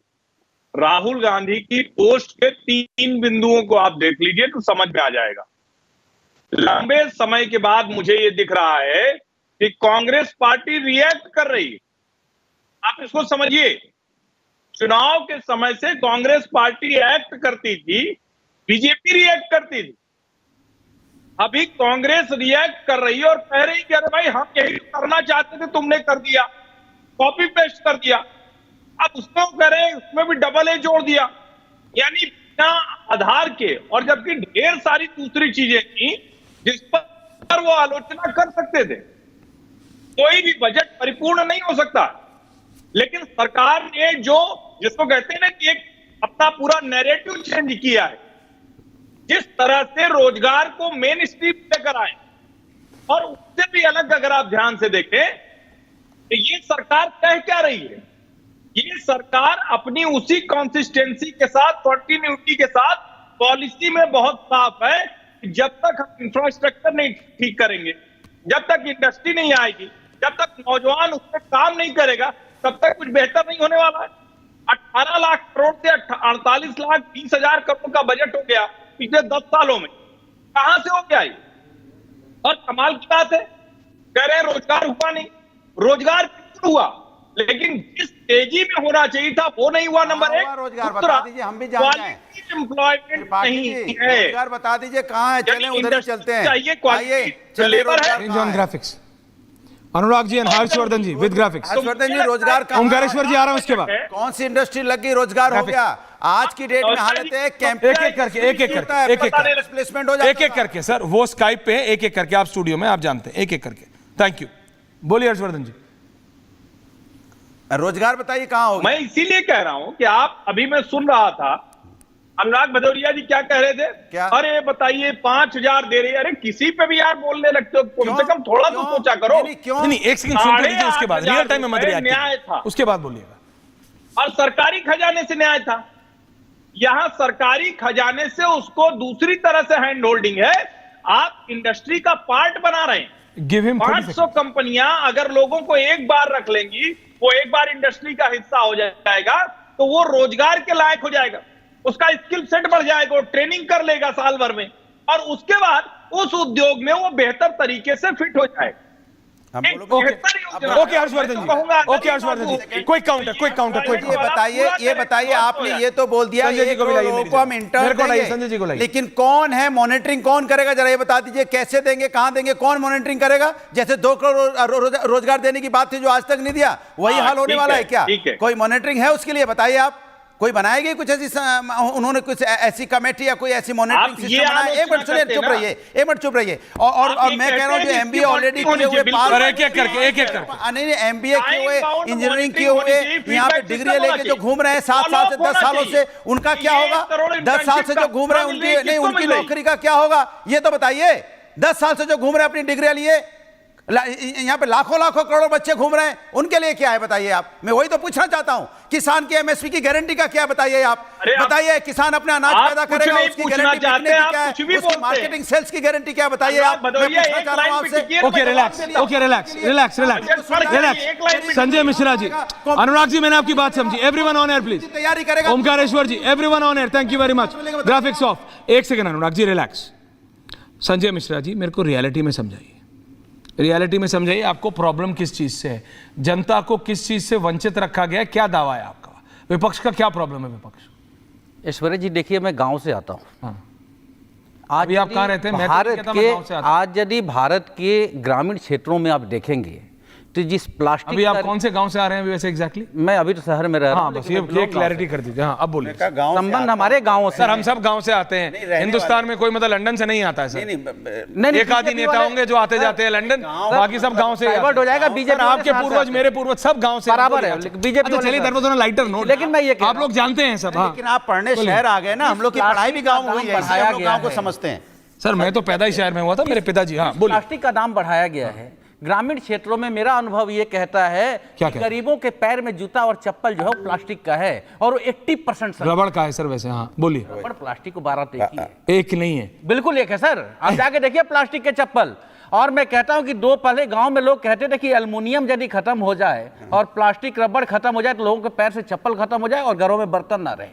राहुल गांधी की पोस्ट के 3 बिंदुओं को आप देख लीजिए तो समझ में आ जाएगा। लंबे समय के बाद मुझे ये दिख रहा है कि कांग्रेस पार्टी रिएक्ट कर रही है। आप इसको समझिए, चुनाव के समय से कांग्रेस पार्टी एक्ट करती थी, बीजेपी रिएक्ट करती थी। अभी कांग्रेस रिएक्ट कर रही है और कह रही कि अरे भाई हम यही करना चाहते थे, तुमने कर दिया, कॉपी पेस्ट कर दिया। अब उसमें वो कह रहे हैं उसमें भी डबल ए जोड़ दिया, यानी बिना आधार के, और जबकि ढेर सारी दूसरी चीजें थी जिस पर वो आलोचना कर सकते थे। कोई भी बजट परिपूर्ण नहीं हो सकता, लेकिन सरकार ने जो जिसको कहते हैं ना कि एक अपना पूरा नैरेटिव चेंज किया है, जिस तरह से रोजगार को मेन स्ट्रीम लेकर आए, और उससे भी अलग अगर आप ध्यान से देखें तो ये सरकार कह क्या रही है, ये सरकार अपनी उसी कंसिस्टेंसी के साथ, कंटिन्यूटी के साथ पॉलिसी में बहुत साफ है कि जब तक हम इंफ्रास्ट्रक्चर नहीं ठीक करेंगे, जब तक इंडस्ट्री नहीं आएगी, जब तक नौजवान उस पर काम नहीं करेगा, तब तक कुछ बेहतर नहीं होने वाला है। 18 लाख करोड़ से 48 लाख 20,000 करोड़ का बजट हो गया पिछले 10 सालों में, कहां से हो गया ये? और कमाल की बात है, कह रहे हैं रोजगार हुआ नहीं, रोजगार बिल्कुल हुआ, लेकिन जिस तेजी में होना चाहिए था वो नहीं हुआ। नंबर एक, रोजगार बता दीजिए, हम भी जानते हैं। एम्प्लॉयमेंट नहीं है, रोजगार बता दीजिए कहाँ है, चलें उधर ही चलते हैं। चाहिए क्वालिटी लेबर है। Graphics Anurag ji and Harshvardhan ji with graphics. Harshvardhan ji रोजगार ओमकारेश्वर जी आ रहा हूं उसके बाद। कौन सी इंडस्ट्री लगी, रोजगार हो गया? आज की डेट में हालत है एक एक करके प्लेसमेंट हो जाता है। एक एक करके सर, वो स्काइप पे एक एक करके, आप स्टूडियो में आप जानते हैं, एक एक करके। थैंक यू, बोलिए हर्षवर्धन जी। रोजगार बताइए कहाँ हो? मैं इसीलिए कह रहा हूं कि आप, अभी मैं सुन रहा था अनुराग भदौरिया जी क्या कह रहे थे, क्या? अरे बताइए 5,000 दे रहे, अरे किसी पे भी यार बोलने लगते हो, कम से कम थोड़ा तो सोचा करो। नहीं, एक सेकंड सुन लीजिए, उसके बाद रियल टाइम में मत न्याय था, उसके बाद बोलिएगा। और सरकारी खजाने से न्याय था, यहां सरकारी खजाने से उसको दूसरी तरह से हैंड होल्डिंग है। आप इंडस्ट्री का पार्ट बना रहे हैं। गिव हिम 500 कंपनियां अगर लोगों को एक बार रख लेंगी, वो एक बार इंडस्ट्री का हिस्सा हो जाएगा, तो वो रोजगार के लायक हो जाएगा, उसका स्किल सेट बढ़ जाएगा, वो ट्रेनिंग कर लेगा साल भर में, और उसके बाद उस उद्योग में वो बेहतर तरीके से फिट हो जाएगा। ओके हर्षवर्धन जी, ओके हर्षवर्धन जी, कोई काउंटर। ये बताइए आपने ये तो बोल दिया लोगों को हम इंटर्न, लेकिन कौन है मॉनिटरिंग, कौन करेगा? जरा ये बता दीजिए, कैसे देंगे, कहां देंगे, कौन मॉनिटरिंग करेगा? जैसे 2 करोड़ रोजगार देने की बात थी जो आज तक नहीं दिया, वही हाल होने वाला है क्या? कोई मॉनिटरिंग है उसके लिए? बताइए आप, कोई बनाएगी कुछ ऐसी, उन्होंने कुछ ऐसी कमेटी या कोई ऐसी मॉनिटरिंग सिस्टम बनाया? एक मिनट सुनिए, चुप रहिए, एक मिनट चुप रहिए। और मैं कह रहा हूं जो एमबीए ऑलरेडी किए हुए, एक एक करके नहीं एमबीए किए हुए, इंजीनियरिंग किए हुए, यहाँ पे डिग्री लेके जो घूम रहे हैं 7 साल से 10 सालों से, उनका क्या होगा? 10 साल से जो घूम रहे हैं उनकी नौकरी का क्या होगा? ये तो बताइए। 10 साल से जो घूम रहे हैं अपनी डिग्री लिए, यहाँ पे लाखों करोड़ों बच्चे घूम रहे हैं, उनके लिए क्या है बताइए आप? मैं वही तो पूछना चाहता हूं। किसान की एमएसपी की गारंटी का क्या बताइए आप? बताइए, किसान अपना अनाज पैदा करेगा, उसकी गारंटी क्या है? उसकी मार्केटिंग सेल्स की गारंटी क्या बताइए आप? मैं पूछना चाह रहा हूं आपसे। Okay relax. संजय मिश्रा जी, अनुराग जी, मैंने आपकी बात समझी। Everyone on air please. तैयारी करेगा Omkareshwar ji, everyone on air, thank you very much. Graphics off. एक सेकंड अनुराग जी, रिलैक्स। संजय मिश्रा जी, मेरे को रियलिटी में समझाइए, रियलिटी में समझाइए, आपको प्रॉब्लम किस चीज से है? जनता को किस चीज से वंचित रखा गया है? क्या दावा है आपका? विपक्ष का क्या प्रॉब्लम है? विपक्ष ऐश्वर्या जी, देखिए मैं गांव से आता हूं। हाँ। आज अभी आप कहाँ रहते हैं? आज यदि भारत के ग्रामीण क्षेत्रों में आप देखेंगे तो जिस प्लास्टिक, अभी आप कौन से गांव से आ रहे हैं वैसे एग्जैक्टली? मैं अभी तो शहर में रह रहा हूं। बस ये क्लैरिटी कर दीजिए। हाँ, अब बोलिए। संबंध हमारे गाँव से। सर, हम सब गांव से आते हैं। हिंदुस्तान में कोई मतलब लंदन से नहीं आता है सर। एक आदि नेता होंगे जो आते जाते हैं लंदन, बाकी सब गाँव से हो जाएगा। बीजेपी, आपके पूर्वज, मेरे पूर्वज सब गाँव से बराबर है। बीजेपी चलिए, दर पर लाइटर नोट, लेकिन मैं ये आप लोग जानते हैं सब। लेकिन आप पढ़ने शहर आ गए ना, हम लोग की पढ़ाई भी गाँव में हुई है, इसलिए हम लोग गाँव को समझते हैं। सर, मैं तो पैदा ही शहर में हुआ था, मेरे पिताजी। हाँ बोलिए। प्लास्टिक का दाम बढ़ाया गया है ग्रामीण क्षेत्रों में। मेरा अनुभव ये कहता है कि गरीबों के पैर में जूता और चप्पल जो है वो प्लास्टिक का है, और वो 80% रबड़ का है सर वैसे। हाँ बोलिए। रबड़ प्लास्टिक को 12 एक ही है। एक नहीं है, बिल्कुल एक है सर। आप जाके देखिए प्लास्टिक के चप्पल। और मैं कहता हूं कि पहले गांव में लोग कहते थे कि एल्युमिनियम यदि खत्म हो जाए और प्लास्टिक रबड़ खत्म हो जाए तो लोगों के पैर से चप्पल खत्म हो जाए और घरों में बर्तन ना रहे।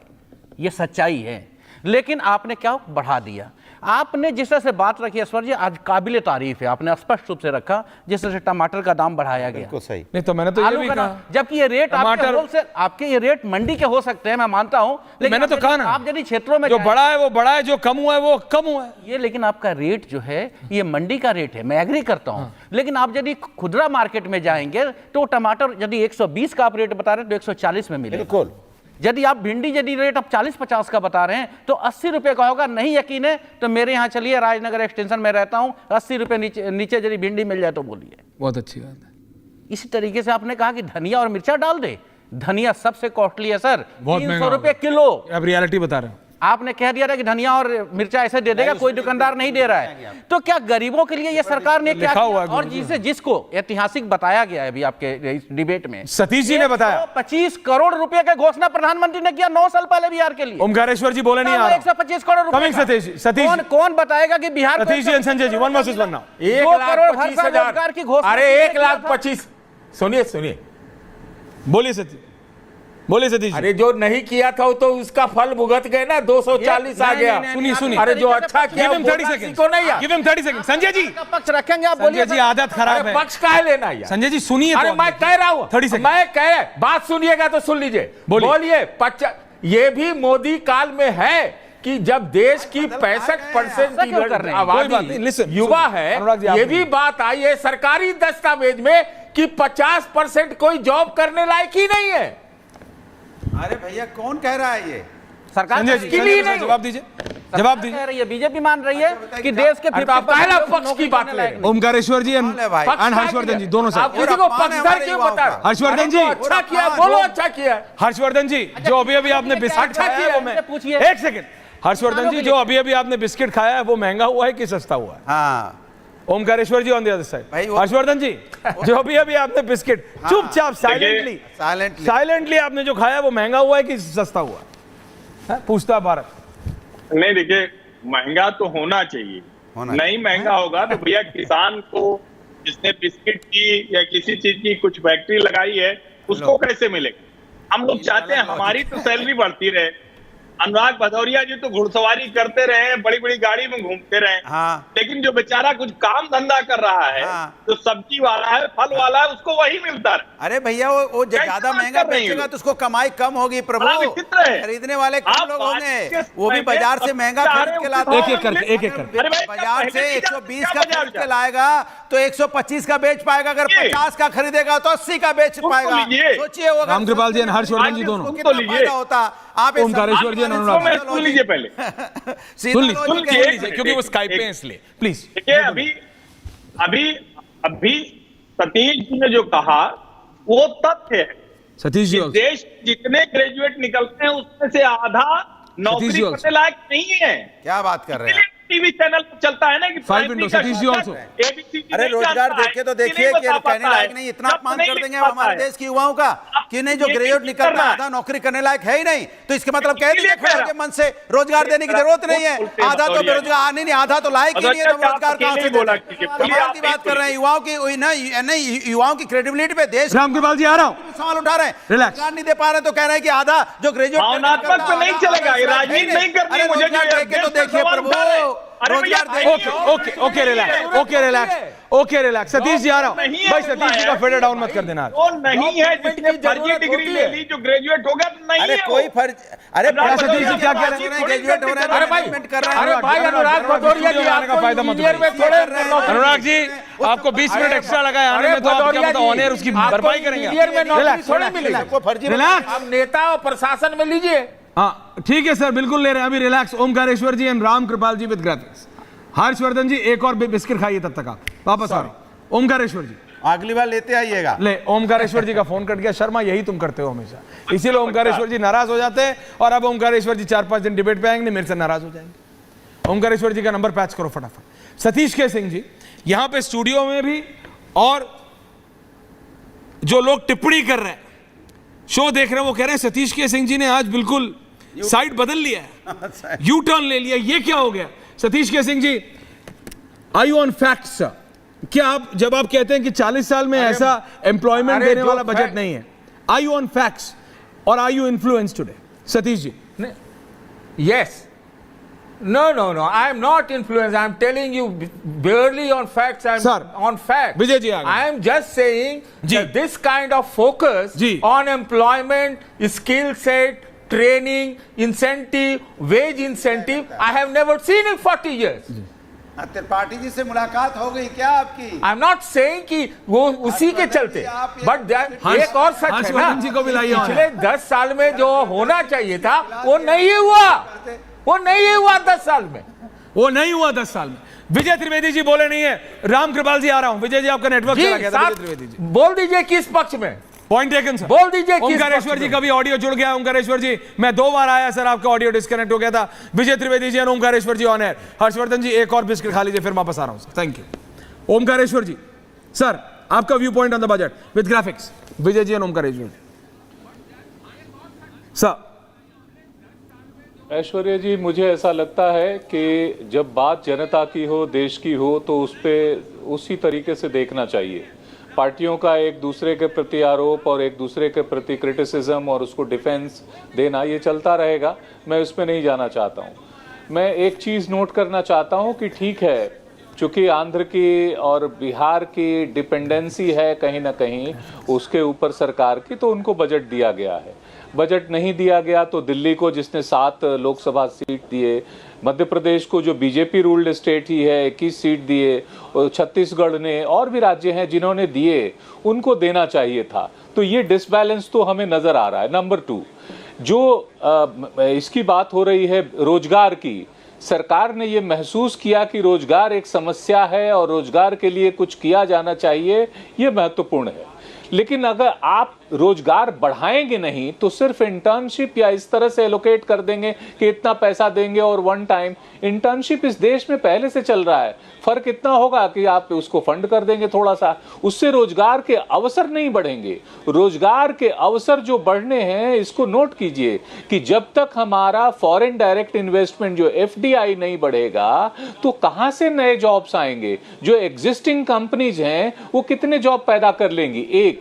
ये सच्चाई है। लेकिन आपने क्या बढ़ा दिया। आपने जिस तरह से बात रखी ईश्वर जी, आज काबिल तारीफ है, आपने स्पष्ट रूप से रखा जिस तरह से टमाटर का दाम बढ़ाया गया। बिल्कुल सही। नहीं तो मैंने तो ये भी कहा, जबकि ये रेट आपके ये रेट मंडी के हो सकते हैं, मैं मानता हूं, लेकिन मैंने तो कहा ना, आप यदि क्षेत्रों में जो बड़ा है वो बड़ा है, जो कम हुआ है वो कम हुआ है। ये लेकिन आपका रेट जो है ये मंडी का रेट है, मैं एग्री करता हूं। लेकिन आप यदि खुदरा मार्केट में जाएंगे तो टमाटर यदि 120 का आप रेट बता रहे हैं तो 140 में मिलेगा। बिल्कुल। यदि आप भिंडी यदि रेट आप 40-50 का बता रहे हैं तो 80 रुपए का होगा। नहीं यकीन है तो मेरे यहाँ चलिए, राजनगर एक्सटेंशन में रहता हूं, 80 रुपए नीचे यदि भिंडी मिल जाए तो बोलिए। बहुत अच्छी बात है। इसी तरीके से आपने कहा कि धनिया और मिर्चा डाल दे, धनिया सबसे कॉस्टली है सर, 300 रुपए किलो। अब रियलिटी बता रहे हो, आपने कह दिया था कि धनिया और मिर्चा ऐसे दे देगा, कोई दुकानदार नहीं दे रहा है। तो क्या गरीबों के लिए ये सरकार ने क्या किया? और जिसको ऐतिहासिक बताया गया है अभी आपके इस डिबेट में, सतीश जी ने बताया 25 करोड़ रुपए का घोषणा प्रधानमंत्री ने किया 9 साल पहले बिहार के लिए। ओमकारेश्वर जी बोले नहीं आ रहा, 125 करोड़ रुपए। कौन बताएगा कि Bihar, Satish ji and Sanjay ji, 1 versus 1 now, 2 crore हर साल रोजगार की घोषणा। अरे 1,25,000, सुनिए बोलिए सतीश, बोलिए सतीश। अरे जो नहीं किया था तो उसका फल भुगत गए ना, 240 आ गया। सुनिए, अरे जो अच्छा किया, गिव हिम 30 सेकंड्स, को नहीं, give him 30 seconds. Sanjay ji पक्ष रखेंगे, आप बोलिए। संजय जी आदत खराब है, पक्ष काहे लेना यार? संजय जी सुनिए, अरे मैं कह रहा हूं, 30 सेकंड, मैं कह, बात सुनिएगा तो सुन लीजिए, बोलिए। ये भी मोदी काल में है कि जब देश की 65% की आबादी युवा है, ये भी बात आई है सरकारी दस्तावेज में कि 50% कोई जॉब करने लायक ही नहीं है। अरे भैया कौन कह रहा है ये? सरकार जवाब दीजिए, जवाब दीजिए। कह रही है, बीजेपी मान रही है कि देश के पहला पक्ष की बात ले, ओमकारेश्वर जी एंड हर्षवर्धन जी दोनों से। आप किसी को पक्षधर क्यों बता रहे? हर्षवर्धन जी अच्छा किया, बोलो अच्छा किया। हर्षवर्धन जी जो अभी आपने बिस्किट खाया है वो मैं, पूछिए, एक सेकंड, हर्षवर्धन जी जो अभी आपने बिस्किट खाया है वो महंगा हुआ है कि सस्ता हुआ है? हाँ, Omkareshwar ji on the other side. Harshvardhan ji जो अभी आपने बिस्किट चुपचाप साइलेंटली आपने जो खाया वो महंगा हुआ है कि सस्ता हुआ है? पूछता भारत। नहीं देखिए, महंगा तो होना चाहिए, नहीं महंगा होगा तो भैया किसान को जिसने बिस्किट की या किसी चीज की कुछ फैक्ट्री लगाई है उसको कैसे मिलेगा? हम लोग चाहते हैं हमारी तो सैलरी बढ़ती रहे। अनुराग भदौरिया जी तो घुड़सवारी करते रहे, बड़ी बड़ी गाड़ी में घूमते रहे, लेकिन जो बेचारा कुछ काम धंधा कर रहा है, जो सब्जी वाला है, फल वाला है, उसको वही मिलता है। अरे भैया वो ज्यादा महंगा बेचेगा तो उसको कमाई कम होगी प्रभु, खरीदने वाले कम लोग होंगे, वो भी बाजार से महंगा खरीद के लाते। एक एक करके बाजार से 120 का खरीद के लाएगा तो 125 का बेच पाएगा, अगर 50 का खरीदेगा तो 80 का बेच पाएगा। सोचिए वो रामकृपाल जी हर्षवर्धन जी दोनों फायदा होता। आप ओमकारेश्वर जी सुन लीजिए पहले, सुन लीजिए क्योंकि वो स्काइप पे इसलिए प्लीज। देखिए अभी सतीश जी ने जो कहा वो तथ्य है। सतीश जी, देश जितने ग्रेजुएट निकलते हैं उसमें से आधा नौकरी करने लायक नहीं है। क्या बात कर रहे हैं? टीवी चैनल चलता है ना कि सतीश जी ऑल्सो। अरे रोजगार देखे तो देखिए कि कहने लायक नहीं, इतना अपमान कर देंगे हमारे देश के युवाओं का कि नहीं जो ग्रेजुएट निकलता है आधा नौकरी करने लायक है ही नहीं, तो इसके मतलब कह दीजिए खड़े होकर मन से रोजगार देने की जरूरत नहीं है। आधा तो बेरोजगार नहीं, आधा तो लायक ही नहीं है, तो रोजगार कहां से बोला? कमाल की बात कर रहे हैं युवाओं की, नहीं युवाओं की क्रेडिबिलिटी पे देश। रामकृपाल जी आ रहा हूं, सवाल उठा रहे हैं, रोजगार नहीं दे पा रहे तो कह रहे हैं कि आधा जो ग्रेजुएट नहीं चलेगा, राजनीति नहीं करनी। मुझे तो देखिए प्रभु, ओके रिलैक्स। सतीश जी आ रहा हूं भाई, सतीश जी का फेडर डाउन मत कर देना। वो नहीं है जिसने फर्जी डिग्री ले ली जो ग्रेजुएट हो गया तो नहीं है। अरे कोई फर्ज, अरे सतीश जी क्या कह रहे हैं? ग्रेजुएट हो रहे हैं, अरे भाई अनुराग भदौरिया जी का फायदा मत उठाइए। अनुराग जी आपको 20 मिनट एक्स्ट्रा लगाए आने में, तो आप क्या मतलब ऑन एयर उसकी भरपाई करेंगे? आप नेता और प्रशासन में लीजिए। हाँ ठीक है सर, बिल्कुल ले रहे हैं, अभी relax. Omkareshwar ji and Ram Kripal ji with graphics. Harshvardhan ji एक और बिस्किट खाइए तब तक, आप वापस आ रहे। ओमकारेश्वर जी अगली बार लेते आइएगा। ले, ओमकारेश्वर जी का फोन कट गया। शर्मा यही तुम करते हो हमेशा, इसीलिए ओमकारेश्वर जी नाराज हो जाते हैं। और अब ओमकारेश्वर जी 4-5 दिन डिबेट पे आएंगे, मेरे से नाराज हो जाएंगे। ओमकारेश्वर जी का नंबर पैच करो फटाफट। सतीश के सिंह जी यहां पे स्टूडियो में भी, और जो लोग टिप्पणी कर रहे हैं, शो देख रहे हैं, वो कह रहे हैं सतीश के सिंह जी ने आज बिल्कुल साइड बदल लिया है, यू टर्न ले लिया, ये क्या हो गया? Satish K Singh ji, are you on facts? क्या आप, जब आप कहते हैं कि 40 साल में ऐसा एम्प्लॉयमेंट देने वाला बजट नहीं है, आर यू ऑन फैक्ट्स और are you influence today? Satish ji. Yes, No. I am not influenced. I am telling you barely on facts. I am Sir, on facts. Vijay ji आ गए। I am just saying ji. that this kind of focus ji. on employment, skill set, training, incentive, wage incentive, I have never seen in 40 years. Tripathi ji से मुलाकात हो गई क्या आपकी? I am not saying कि वो उसी के चलते, बट एक और सच है ना, जी को भी लाइए। पिछले 10 साल में जो होना चाहिए था वो नहीं हुआ, वो नहीं हुआ 10 साल में, वो नहीं हुआ 10 साल में। विजय त्रिवेदी जी बोले नहीं है, राम कृपाल जी आ रहा हूं। विजय जी आपका नेटवर्क चला गया था। विजय त्रिवेदी जी बोल दीजिए किस पक्ष में, पॉइंट टेकन सर। बोल दीजिए किस ओंकारेश्वर जी का भी ऑडियो जुड़ गया। ओंकारेश्वर जी, मैं 2 बार आया सर, आपका ऑडियो डिस्कनेक्ट हो गया था। विजय त्रिवेदी जी और ओंकारेश्वर जी ऑन एयर। हर्षवर्धन जी एक और बिस्किट खा लीजिए, फिर वापस आ रहा हूं sir. Thank you. Omkareshwar ji sir, आपका viewpoint on the budget with graphics. Vijay ji और ओंकारेश्वर सर। ऐश्वर्या जी, मुझे ऐसा लगता है कि जब बात जनता की हो, देश की हो, तो उस पर उसी तरीके से देखना चाहिए। पार्टियों का एक दूसरे के प्रति आरोप और एक दूसरे के प्रति क्रिटिसिज्म और उसको डिफेंस देना, ये चलता रहेगा। मैं उसमें नहीं जाना चाहता हूँ। मैं एक चीज़ नोट करना चाहता हूँ कि ठीक है, चूँकि आंध्र की और बिहार की डिपेंडेंसी है कहीं ना कहीं उसके ऊपर सरकार की, तो उनको बजट दिया गया है। बजट नहीं दिया गया तो दिल्ली को, जिसने 7 लोकसभा सीट दिए, मध्य प्रदेश को जो बीजेपी रूल्ड स्टेट ही है 21 सीट दिए, और छत्तीसगढ़ ने, और भी राज्य हैं जिन्होंने दिए, उनको देना चाहिए था। तो ये डिसबैलेंस तो हमें नजर आ रहा है। नंबर 2, जो इसकी बात हो रही है रोजगार की, सरकार ने ये महसूस किया कि रोजगार एक समस्या है और रोजगार के लिए कुछ किया जाना चाहिए, ये महत्वपूर्ण है। लेकिन अगर आप रोजगार बढ़ाएंगे नहीं तो सिर्फ इंटर्नशिप या इस तरह से एलोकेट कर देंगे कि इतना पैसा देंगे और वन टाइम, इंटर्नशिप इस देश में पहले से चल रहा है। फर्क इतना होगा कि आप उसको फंड कर देंगे थोड़ा सा, उससे रोजगार के अवसर नहीं बढ़ेंगे। रोजगार के अवसर जो बढ़ने हैं, इसको नोट कीजिए कि जब तक हमारा फॉरेन डायरेक्ट इन्वेस्टमेंट जो FDI नहीं बढ़ेगा तो कहां से नए जॉब्स आएंगे? जो एग्जिस्टिंग कंपनीज हैं वो कितने जॉब पैदा कर लेंगी? एक,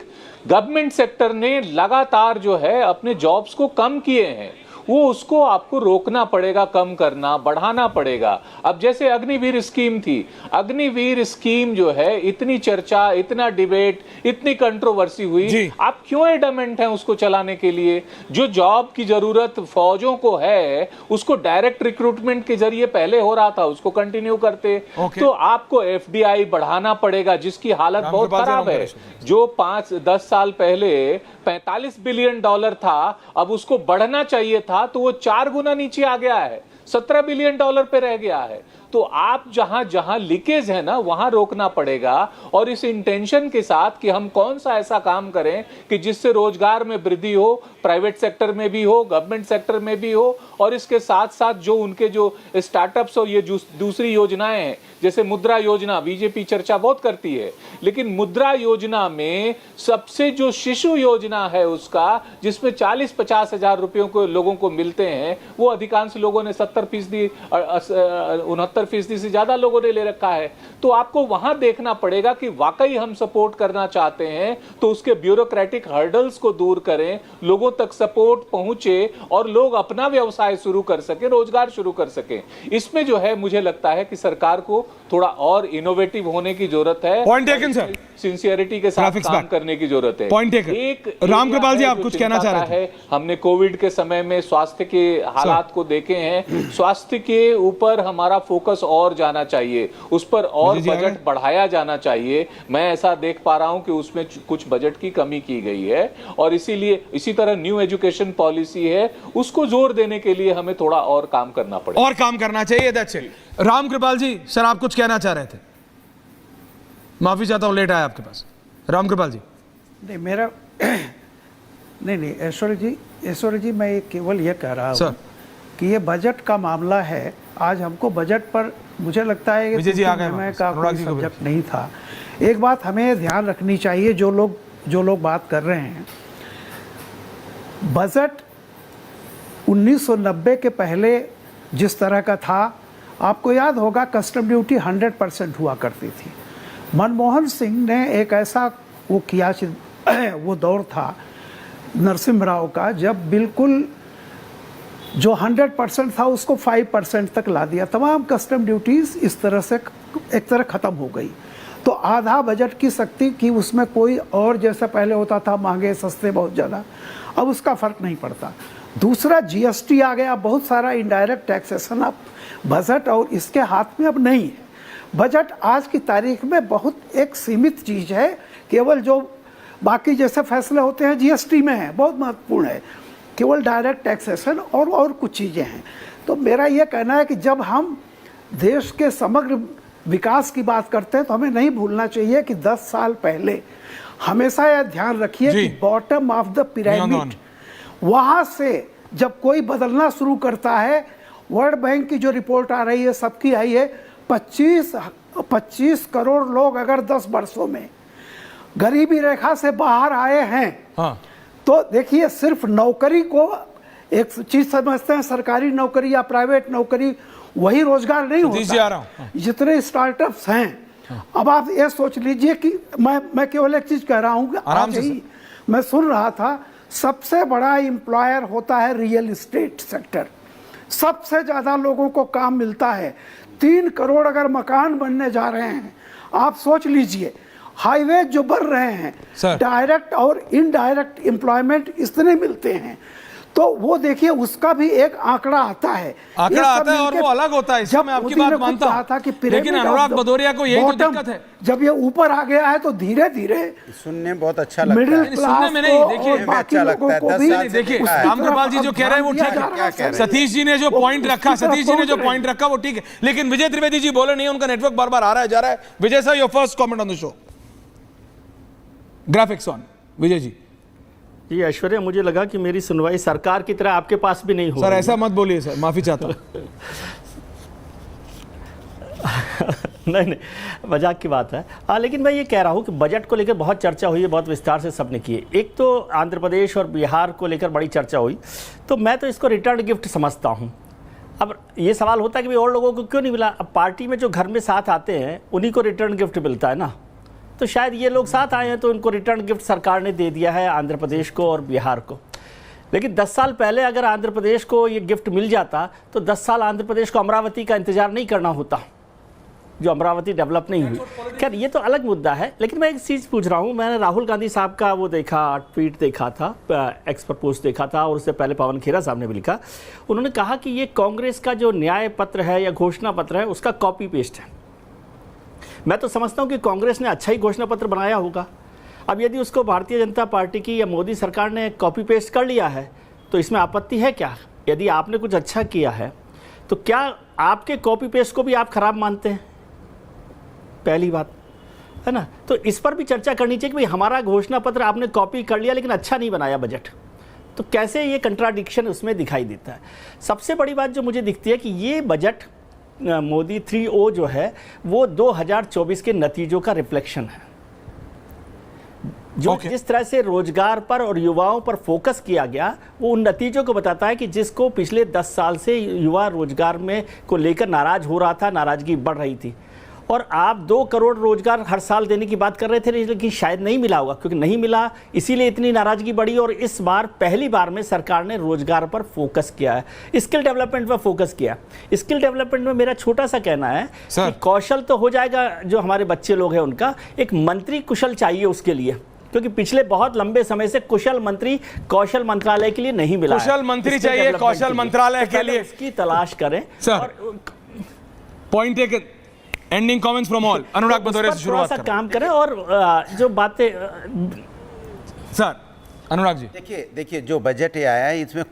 गवर्नमेंट सेक्टर ने लगातार जो है अपने जॉब्स को कम किए हैं, वो उसको आपको रोकना पड़ेगा, कम करना, बढ़ाना पड़ेगा। अब जैसे अग्निवीर स्कीम थी, अग्निवीर स्कीम जो है इतनी चर्चा, इतना डिबेट, इतनी कंट्रोवर्सी हुई, आप क्यों एडमेंट हैं उसको चलाने के लिए? जो जॉब की जरूरत फौजों को है उसको डायरेक्ट रिक्रूटमेंट के जरिए पहले हो रहा था, उसको कंटिन्यू करते। तो आपको FDI बढ़ाना पड़ेगा, जिसकी हालत बहुत खराब है। जो 5-10 साल पहले $45 बिलियन था, अब उसको बढ़ना चाहिए था तो वो 4 गुना नीचे आ गया है, $17 बिलियन पे रह गया है। तो आप जहां जहां लीकेज है ना, वहां रोकना पड़ेगा, और इस इंटेंशन के साथ कि हम कौन सा ऐसा काम करें कि जिससे रोजगार में वृद्धि हो, प्राइवेट सेक्टर में भी हो, गवर्नमेंट सेक्टर में भी हो, और इसके साथ साथ जो उनके जो स्टार्टअप्स और ये दूसरी योजनाएं हैं, जैसे मुद्रा योजना, बीजेपी चर्चा बहुत करती है, लेकिन मुद्रा योजना में सबसे जो शिशु योजना है उसका, जिसमें 40-50 हजार रुपयों को लोगों को मिलते हैं, वो अधिकांश लोगों ने 70%, 69% से ज्यादा लोगों ने ले रखा है। तो आपको वहां देखना पड़ेगा कि वाकई हम सपोर्ट करना चाहते हैं तो उसके ब्यूरोक्रेटिक हर्डल्स को दूर करें, लोगों तक सपोर्ट पहुंचे और लोग अपना व्यवसाय शुरू कर सके, रोजगार शुरू कर सके। इसमें जो है मुझे लगता है कि सरकार को थोड़ा और इनोवेटिव होने की जरूरत है, पॉइंट टेकन सर, सिंसियरिटी के साथ काम करने की जरूरत है। Point taken. एक राम कृपाल जी, आप कुछ कहना चाह रहे थे? हमने कोविड के समय में स्वास्थ्य के हालात को देखे हैं, स्वास्थ्य के ऊपर हमारा फोकस और जाना चाहिए, उस पर और बजट बढ़ाया जाना चाहिए। मैं ऐसा देख पा रहा हूं कि उसमें कुछ बजट की कमी की गई है, और इसीलिए इसी तरह न्यू एजुकेशन पॉलिसी है, उसको जोर देने के लिए हमें थोड़ा और काम करना पड़ेगा, और काम करना चाहिए। That's it. Ram Kripal ji sir, आप कुछ कहना चाह रहे थे? माफी चाहता हूं लेट आया आपके पास। राम कृपाल जी। नहीं, मेरा नहीं ऐश्वर्य जी, मैं केवल ये कह रहा हूँ कि ये बजट का मामला है। आज हमको बजट पर मुझे लगता है कि समय का कोई सब्जेक्ट नहीं था। एक बात हमें ध्यान रखनी चाहिए, जो लोग बात कर रहे हैं, बजट 1990 के पहले जिस तरह का था, आपको याद होगा कस्टम ड्यूटी 100% हुआ करती थी। मनमोहन सिंह ने एक ऐसा वो किया, वो दौर था नरसिम्हा राव का, जब बिल्कुल जो 100% था उसको 5% तक ला दिया। तमाम कस्टम ड्यूटीज़ इस तरह से एक तरह ख़त्म हो गई। तो आधा बजट की शक्ति कि उसमें कोई और जैसा पहले होता था महंगे सस्ते बहुत ज़्यादा, अब उसका फ़र्क नहीं पड़ता। दूसरा जीएसटी आ गया, बहुत सारा इनडायरेक्ट टैक्सेशन अब बजट और इसके हाथ में अब नहीं है। बजट आज की तारीख में बहुत एक सीमित चीज़ है, केवल जो बाकी जैसे फैसले होते हैं जीएसटी में है, बहुत महत्वपूर्ण है, केवल डायरेक्ट टैक्सेशन और कुछ चीज़ें हैं। तो मेरा ये कहना है कि जब हम देश के समग्र विकास की बात करते हैं तो हमें नहीं भूलना चाहिए कि 10 साल पहले हमेशा यह ध्यान रखिए कि बॉटम ऑफ द पिरामिड, वहाँ से जब कोई बदलना शुरू करता है, वर्ल्ड बैंक की जो रिपोर्ट आ रही है, सबकी आई है, 25 करोड़ लोग अगर 10 वर्षों में गरीबी रेखा से बाहर आए हैं, हाँ। तो देखिए सिर्फ नौकरी को एक चीज समझते हैं, सरकारी नौकरी या प्राइवेट नौकरी वही रोजगार नहीं होता, जितने स्टार्टअप्स हैं। अब आप ये सोच लीजिए कि मैं केवल एक चीज कह रहा हूँ कि आज ही मैं सुन रहा था, सबसे बड़ा एम्प्लॉयर होता है रियल एस्टेट सेक्टर, सबसे ज्यादा लोगों को काम मिलता है। 3 करोड़ अगर मकान बनने जा रहे हैं, आप सोच लीजिए, हाईवे जो बन रहे हैं, डायरेक्ट और इनडायरेक्ट एम्प्लॉयमेंट इतने मिलते हैं, तो वो देखिए उसका भी एक आंकड़ा आता है, और वो अलग होता है। इसमें मैं आपकी बात मानता हूं, लेकिन अनुराग भदौरिया को यही तो दिक्कत है, जब ये ऊपर आ गया है तो धीरे धीरे सुनने में बहुत अच्छा लगता है, मिडिल क्लास में नहीं, देखिए अच्छा लगता है। देखिए रामकृपाल जी जो कह रहे हैं वो ठीक है, सतीश जी ने जो पॉइंट रखा वो ठीक है, लेकिन विजय त्रिवेदी जी बोले नहीं, उनका नेटवर्क बार बार आ रहा है जा रहा है। Vijay sir, your first comment on the show, graphics on. Vijay ji. Ji Aishwarya, मुझे लगा कि मेरी सुनवाई सरकार की तरह आपके पास भी नहीं हो। सर ऐसा मत बोलिए सर, माफी चाहता हूं। नहीं, मजाक की बात है। हाँ, लेकिन मैं ये कह रहा हूँ कि बजट को लेकर बहुत चर्चा हुई है, बहुत विस्तार से सबने की है। एक तो आंध्र प्रदेश और बिहार को लेकर बड़ी चर्चा हुई, तो मैं तो इसको रिटर्न गिफ्ट समझता हूँ। अब ये सवाल होता है कि भाई और लोगों को क्यों नहीं मिला। अब पार्टी में जो घर में साथ आते हैं उन्हीं को रिटर्न गिफ्ट मिलता है ना, तो शायद ये लोग साथ आए हैं तो उनको रिटर्न गिफ्ट सरकार ने दे दिया है आंध्र प्रदेश को और बिहार को। लेकिन 10 साल पहले अगर आंध्र प्रदेश को ये गिफ्ट मिल जाता तो 10 साल आंध्र प्रदेश को अमरावती का इंतजार नहीं करना होता, जो अमरावती डेवलप नहीं हुई। खैर ये तो अलग मुद्दा है, लेकिन मैं एक चीज़ पूछ रहा हूँ। मैंने राहुल गांधी साहब का वो देखा, ट्वीट देखा था, एक्स पर पोस्ट देखा था, और उससे पहले पवन खेरा साहब ने भी लिखा। उन्होंने कहा कि ये कांग्रेस का जो न्याय पत्र है या घोषणा पत्र है उसका कॉपी पेस्ट है। मैं तो समझता हूं कि कांग्रेस ने अच्छा ही घोषणा पत्र बनाया होगा। अब यदि उसको भारतीय जनता पार्टी की या मोदी सरकार ने कॉपी पेस्ट कर लिया है तो इसमें आपत्ति है क्या? यदि आपने कुछ अच्छा किया है तो क्या आपके कॉपी पेस्ट को भी आप खराब मानते हैं? पहली बात है ना, तो इस पर भी चर्चा करनी चाहिए कि भाई हमारा घोषणा पत्र आपने कॉपी कर लिया लेकिन अच्छा नहीं बनाया बजट, तो कैसे ये कंट्राडिक्शन उसमें दिखाई देता है। सबसे बड़ी बात जो मुझे दिखती है कि ये बजट मोदी 3O जो है वो 2024 के नतीजों का रिफ्लेक्शन है। जो जिस तरह से रोजगार पर और युवाओं पर फोकस किया गया वो उन नतीजों को बताता है कि जिसको पिछले 10 साल से युवा रोजगार में को लेकर नाराज हो रहा था, नाराजगी बढ़ रही थी, और आप 2 करोड़ रोजगार हर साल देने की बात कर रहे थे, लेकिन शायद नहीं मिला होगा, क्योंकि नहीं मिला इसीलिए इतनी नाराजगी बढ़ी। और इस बार पहली बार में सरकार ने रोजगार पर फोकस किया है, स्किल डेवलपमेंट पर फोकस किया। स्किल डेवलपमेंट में मेरा छोटा सा कहना है कि कौशल तो हो जाएगा, जो हमारे बच्चे लोग हैं उनका, एक मंत्री कुशल चाहिए उसके लिए, क्योंकि पिछले बहुत लंबे समय से कुशल मंत्री कौशल मंत्रालय के लिए नहीं मिला। कुशल मंत्री चाहिए कौशल मंत्रालय के लिए, इसकी तलाश करें। Point taken, ending comments from all. Anurag Bhadauria से शुरुआत करें, काम करें और जो बातें सर अनुराग जी। देखिए जो बजट ये आया है इसमें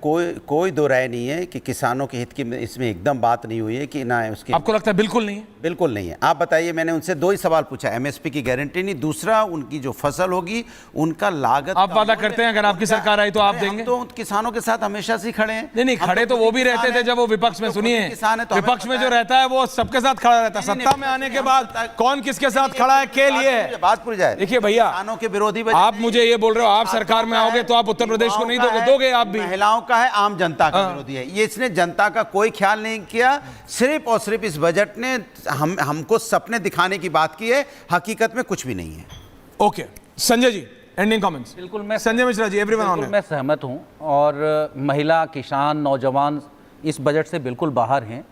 कोई दो राय नहीं है कि किसानों के हित की इसमें एकदम बात नहीं हुई है कि ना उसकी। आपको लगता है बिल्कुल नहीं है? बिल्कुल नहीं है। आप बताइए, मैंने उनसे 2 ही सवाल पूछा, एमएसपी की गारंटी नहीं, दूसरा उनकी जो फसल होगी उनका लागत। आप वादा करते हैं अगर आपकी सरकार आई तो आप देंगे? तो किसानों के साथ हमेशा से खड़े हैं। नहीं खड़े तो वो भी रहते थे जब वो विपक्ष में। सुनिए, विपक्ष में जो रहता है वो सबके साथ खड़ा रहता है, सत्ता में आने के बाद कौन किसके साथ खड़ा है के लिए बात पूरी जाए। देखिए भैया, किसानों के विरोधी आप मुझे ये बोल रहे हो आप सरकार में आओगे तो आप उत्तर प्रदेश को नहीं दोगे आप भी। महिलाओं का है, आम जनता का विरोधी है। ये इसने जनता का कोई ख्याल नहीं किया, सिर्फ और सिर्फ इस बजट ने हमको सपने दिखाने की बात की है, हकीकत में कुछ भी नहीं है। Okay, Sanjay ji ending comments. बिल्कुल, मैं संजय मिश्रा जी, एवरीवन ऑन। मैं सहमत हूं, और महिला, किसान, नौजवान इस बजट से बिल्कुल बाहर हैं।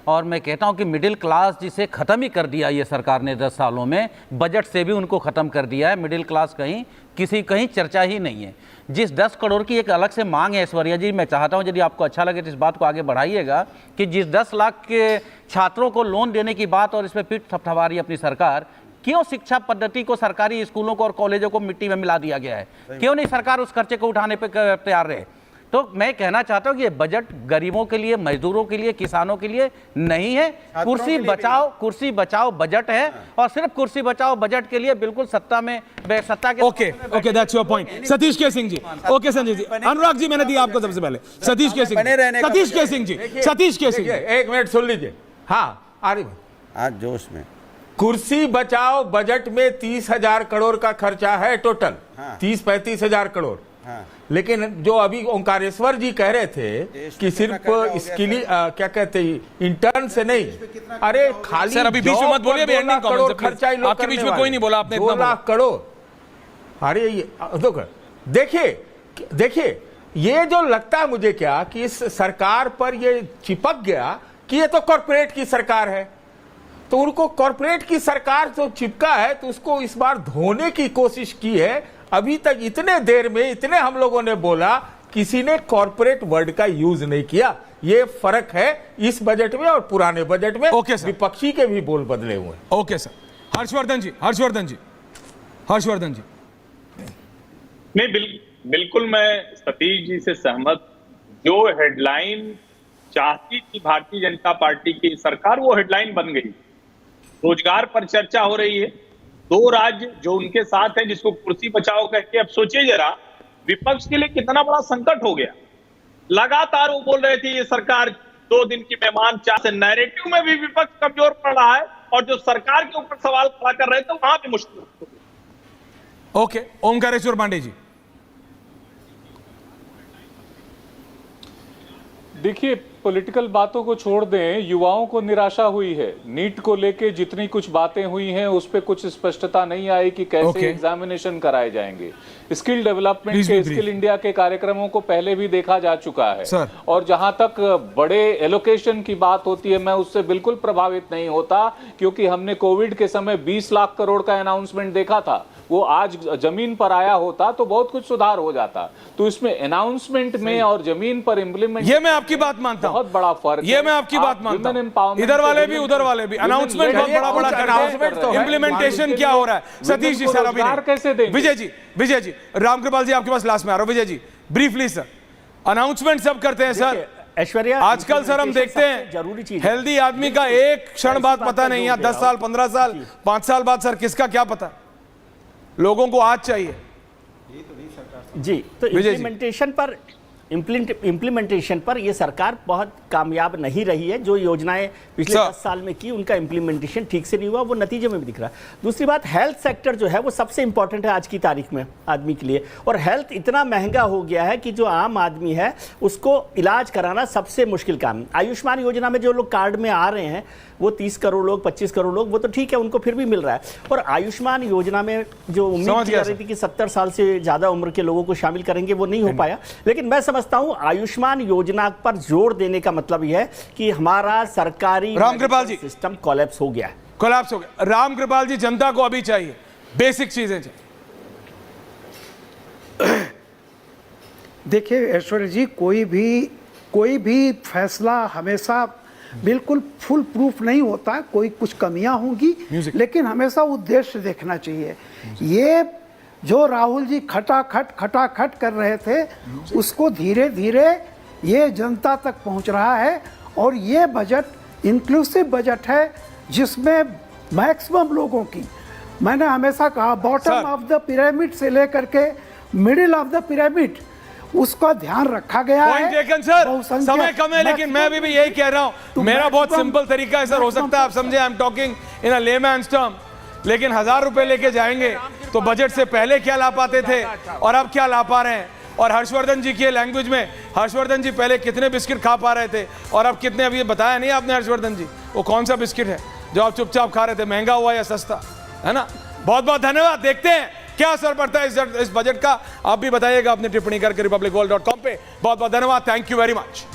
और मैं कहता हूं कि मिडिल क्लास जिसे ख़त्म ही कर दिया ये सरकार ने 10 सालों में, बजट से भी उनको ख़त्म कर दिया है। मिडिल क्लास कहीं चर्चा ही नहीं है। जिस 10 करोड़ की एक अलग से मांग है ऐश्वर्या जी, मैं चाहता हूं यदि आपको अच्छा लगे तो इस बात को आगे बढ़ाइएगा कि जिस 10 लाख के छात्रों को लोन देने की बात और इसमें पीठ थपथपा रही है अपनी सरकार, क्यों शिक्षा पद्धति को, सरकारी स्कूलों को और कॉलेजों को मिट्टी में मिला दिया गया है? क्यों नहीं सरकार उस खर्चे को उठाने पर तैयार रहे? तो मैं कहना चाहता हूं कि ये बजट गरीबों के लिए, मजदूरों के लिए, किसानों के लिए नहीं है। कुर्सी बचाओ बजट है और सिर्फ कुर्सी बचाओ बजट के लिए बिल्कुल सत्ता के okay that's your point. Satish K Singh ji, okay Sanjay ji, Anurag ji मैंने दिया आपको सबसे पहले। सतीश के सिंह जी, एक मिनट सुन लीजिए। हाँ आरिफ, आज जोश में कुर्सी बचाओ बजट में 30,000 करोड़ का खर्चा है टोटल। 30-35 हजार करोड़। लेकिन जो अभी ओंकारेश्वर जी कह रहे थे कि सिर्फ इसके लिए क्या कहते हैं इंटर्न से नहीं, अरे खाली सर अभी बीच में मत बोलिए, एंडिंग करोड़ खर्चा ही आपके बीच में कोई नहीं बोला, आपने 2 लाख करोड़। अरे ये देखिए ये जो लगता है मुझे क्या कि इस सरकार पर ये चिपक गया कि ये तो कॉर्पोरेट की सरकार है, तो उनको कॉर्पोरेट की सरकार जो चिपका है तो उसको इस बार धोने की कोशिश की है। अभी तक इतने देर में इतने हम लोगों ने बोला, किसी ने कॉर्पोरेट वर्ड का यूज नहीं किया। ये फर्क है इस बजट में और पुराने बजट में। ओके सर, विपक्षी के भी बोल बदले हुए। ओके सर, हर्षवर्धन जी। नहीं बिल्कुल मैं सतीश जी से सहमत। जो हेडलाइन चाहती थी भारतीय जनता पार्टी की सरकार, वो हेडलाइन बन गई। रोजगार पर चर्चा हो रही है, 2 राज्य जो उनके साथ हैं जिसको कुर्सी बचाओ कह के, अब सोचिए जरा विपक्ष के लिए कितना बड़ा संकट हो गया। लगातार वो बोल रहे थे ये सरकार 2 दिन की मेहमान चाह से, नैरेटिव में भी विपक्ष कमजोर पड़ रहा है और जो सरकार के ऊपर सवाल खड़ा कर रहे थे वहां भी मुश्किल। ओके, ओंकारेश्वर पांडे जी। देखिए, पॉलिटिकल बातों को छोड़ दें, युवाओं को निराशा हुई है। नीट को लेके जितनी कुछ बातें हुई हैं उस पे कुछ स्पष्टता नहीं आई कि कैसे एग्जामिनेशन कराए जाएंगे। स्किल डेवलपमेंट के, स्किल इंडिया के कार्यक्रमों को पहले भी देखा जा चुका है। और जहां तक बड़े एलोकेशन की बात होती है, मैं उससे बिल्कुल प्रभावित नहीं होता, क्योंकि हमने कोविड के समय 20 लाख करोड़ का अनाउंसमेंट देखा था। वो आज जमीन पर आया होता तो बहुत कुछ सुधार हो जाता। तो इसमें अनाउंसमेंट में और जमीन पर इम्प्लीमेंट, ये मैं आपकी बात मानता हूं, बहुत बड़ा फर्क। ये मैं आपकी बात मानता हूं। इधर वाले भी उधर वाले भी अनाउंसमेंट बहुत बड़ा करते हैं, इम्प्लीमेंटेशन क्या हो रहा है? सतीश जी सर, अभी कैसे देंगे? विजय जी, रामकृपाल जी आपके पास लास्ट में आ रहा हूं। Vijay ji briefly sir, announcement सब करते हैं सर। ऐश्वर्या, आजकल सर हम देखते हैं जरूरी चीज, हेल्दी आदमी का एक क्षण बाद पता नहीं है, 10 साल 15 साल 5 साल बाद सर किसका क्या पता। लोगों को आज चाहिए जी। तो इम्प्लीमेंटेशन पर ये सरकार बहुत कामयाब नहीं रही है। जो योजनाएं पिछले 10 साल में की, उनका इम्प्लीमेंटेशन ठीक से नहीं हुआ, वो नतीजे में भी दिख रहा है। दूसरी बात, हेल्थ सेक्टर जो है वो सबसे इंपॉर्टेंट है आज की तारीख में आदमी के लिए। और हेल्थ इतना महंगा हो गया है कि जो आम आदमी है उसको इलाज कराना सबसे मुश्किल काम। आयुष्मान योजना में जो लोग कार्ड में आ रहे हैं वो 30 करोड़ लोग, 25 करोड़ लोग, वो तो ठीक है, उनको फिर भी मिल रहा है। और आयुष्मान योजना में जो उम्मीद की जा रही थी कि 70 साल से ज्यादा उम्र के लोगों को शामिल करेंगे, वो नहीं हो पाया। लेकिन मैं समझता हूं आयुष्मान योजना पर जोर देने का मतलब यह है कि हमारा सरकारी रामकृपाल जी सिस्टम कोलैप्स हो गया है। रामकृपाल जी, जनता को अभी चाहिए बेसिक चीजें चाहिए। देखिए ऐश्वर्या जी, कोई भी फैसला हमेशा बिल्कुल फुल प्रूफ नहीं होता, कोई कुछ कमियां होंगी, लेकिन हमेशा उद्देश्य देखना चाहिए। ये जो राहुल जी खटाखट कर रहे थे, उसको धीरे धीरे ये जनता तक पहुंच रहा है। और ये बजट इंक्लूसिव बजट है जिसमें मैक्सिमम लोगों की, मैंने हमेशा कहा, बॉटम ऑफ द पिरामिड से लेकर के मिडिल ऑफ द पिरामिड, उसका ध्यान रखा गया है। टेकन सर, समय कम है, लेकिन मैं भी यही कह रहा हूं। मेरा बहुत सिंपल तरीका है सर, हो सकता है आप समझे, I am talking in a layman's term, लेकिन 1000 रुपए लेके जाएंगे तो बजट से पहले क्या ला पाते थे और अब क्या ला पा रहे हैं। और हर्षवर्धन जी की लैंग्वेज में, हर्षवर्धन जी पहले कितने बिस्किट खा पा रहे थे और अब कितने, अभी बताया नहीं आपने हर्षवर्धन जी, वो कौन सा बिस्किट है जो आप चुपचाप खा रहे थे, महंगा हुआ या सस्ता, है ना। बहुत बहुत धन्यवाद। देखते हैं क्या असर पड़ता है इस बजट का। आप भी बताइएगा अपनी टिप्पणी करके republicworld.com पे। बहुत बहुत धन्यवाद, थैंक यू वेरी मच।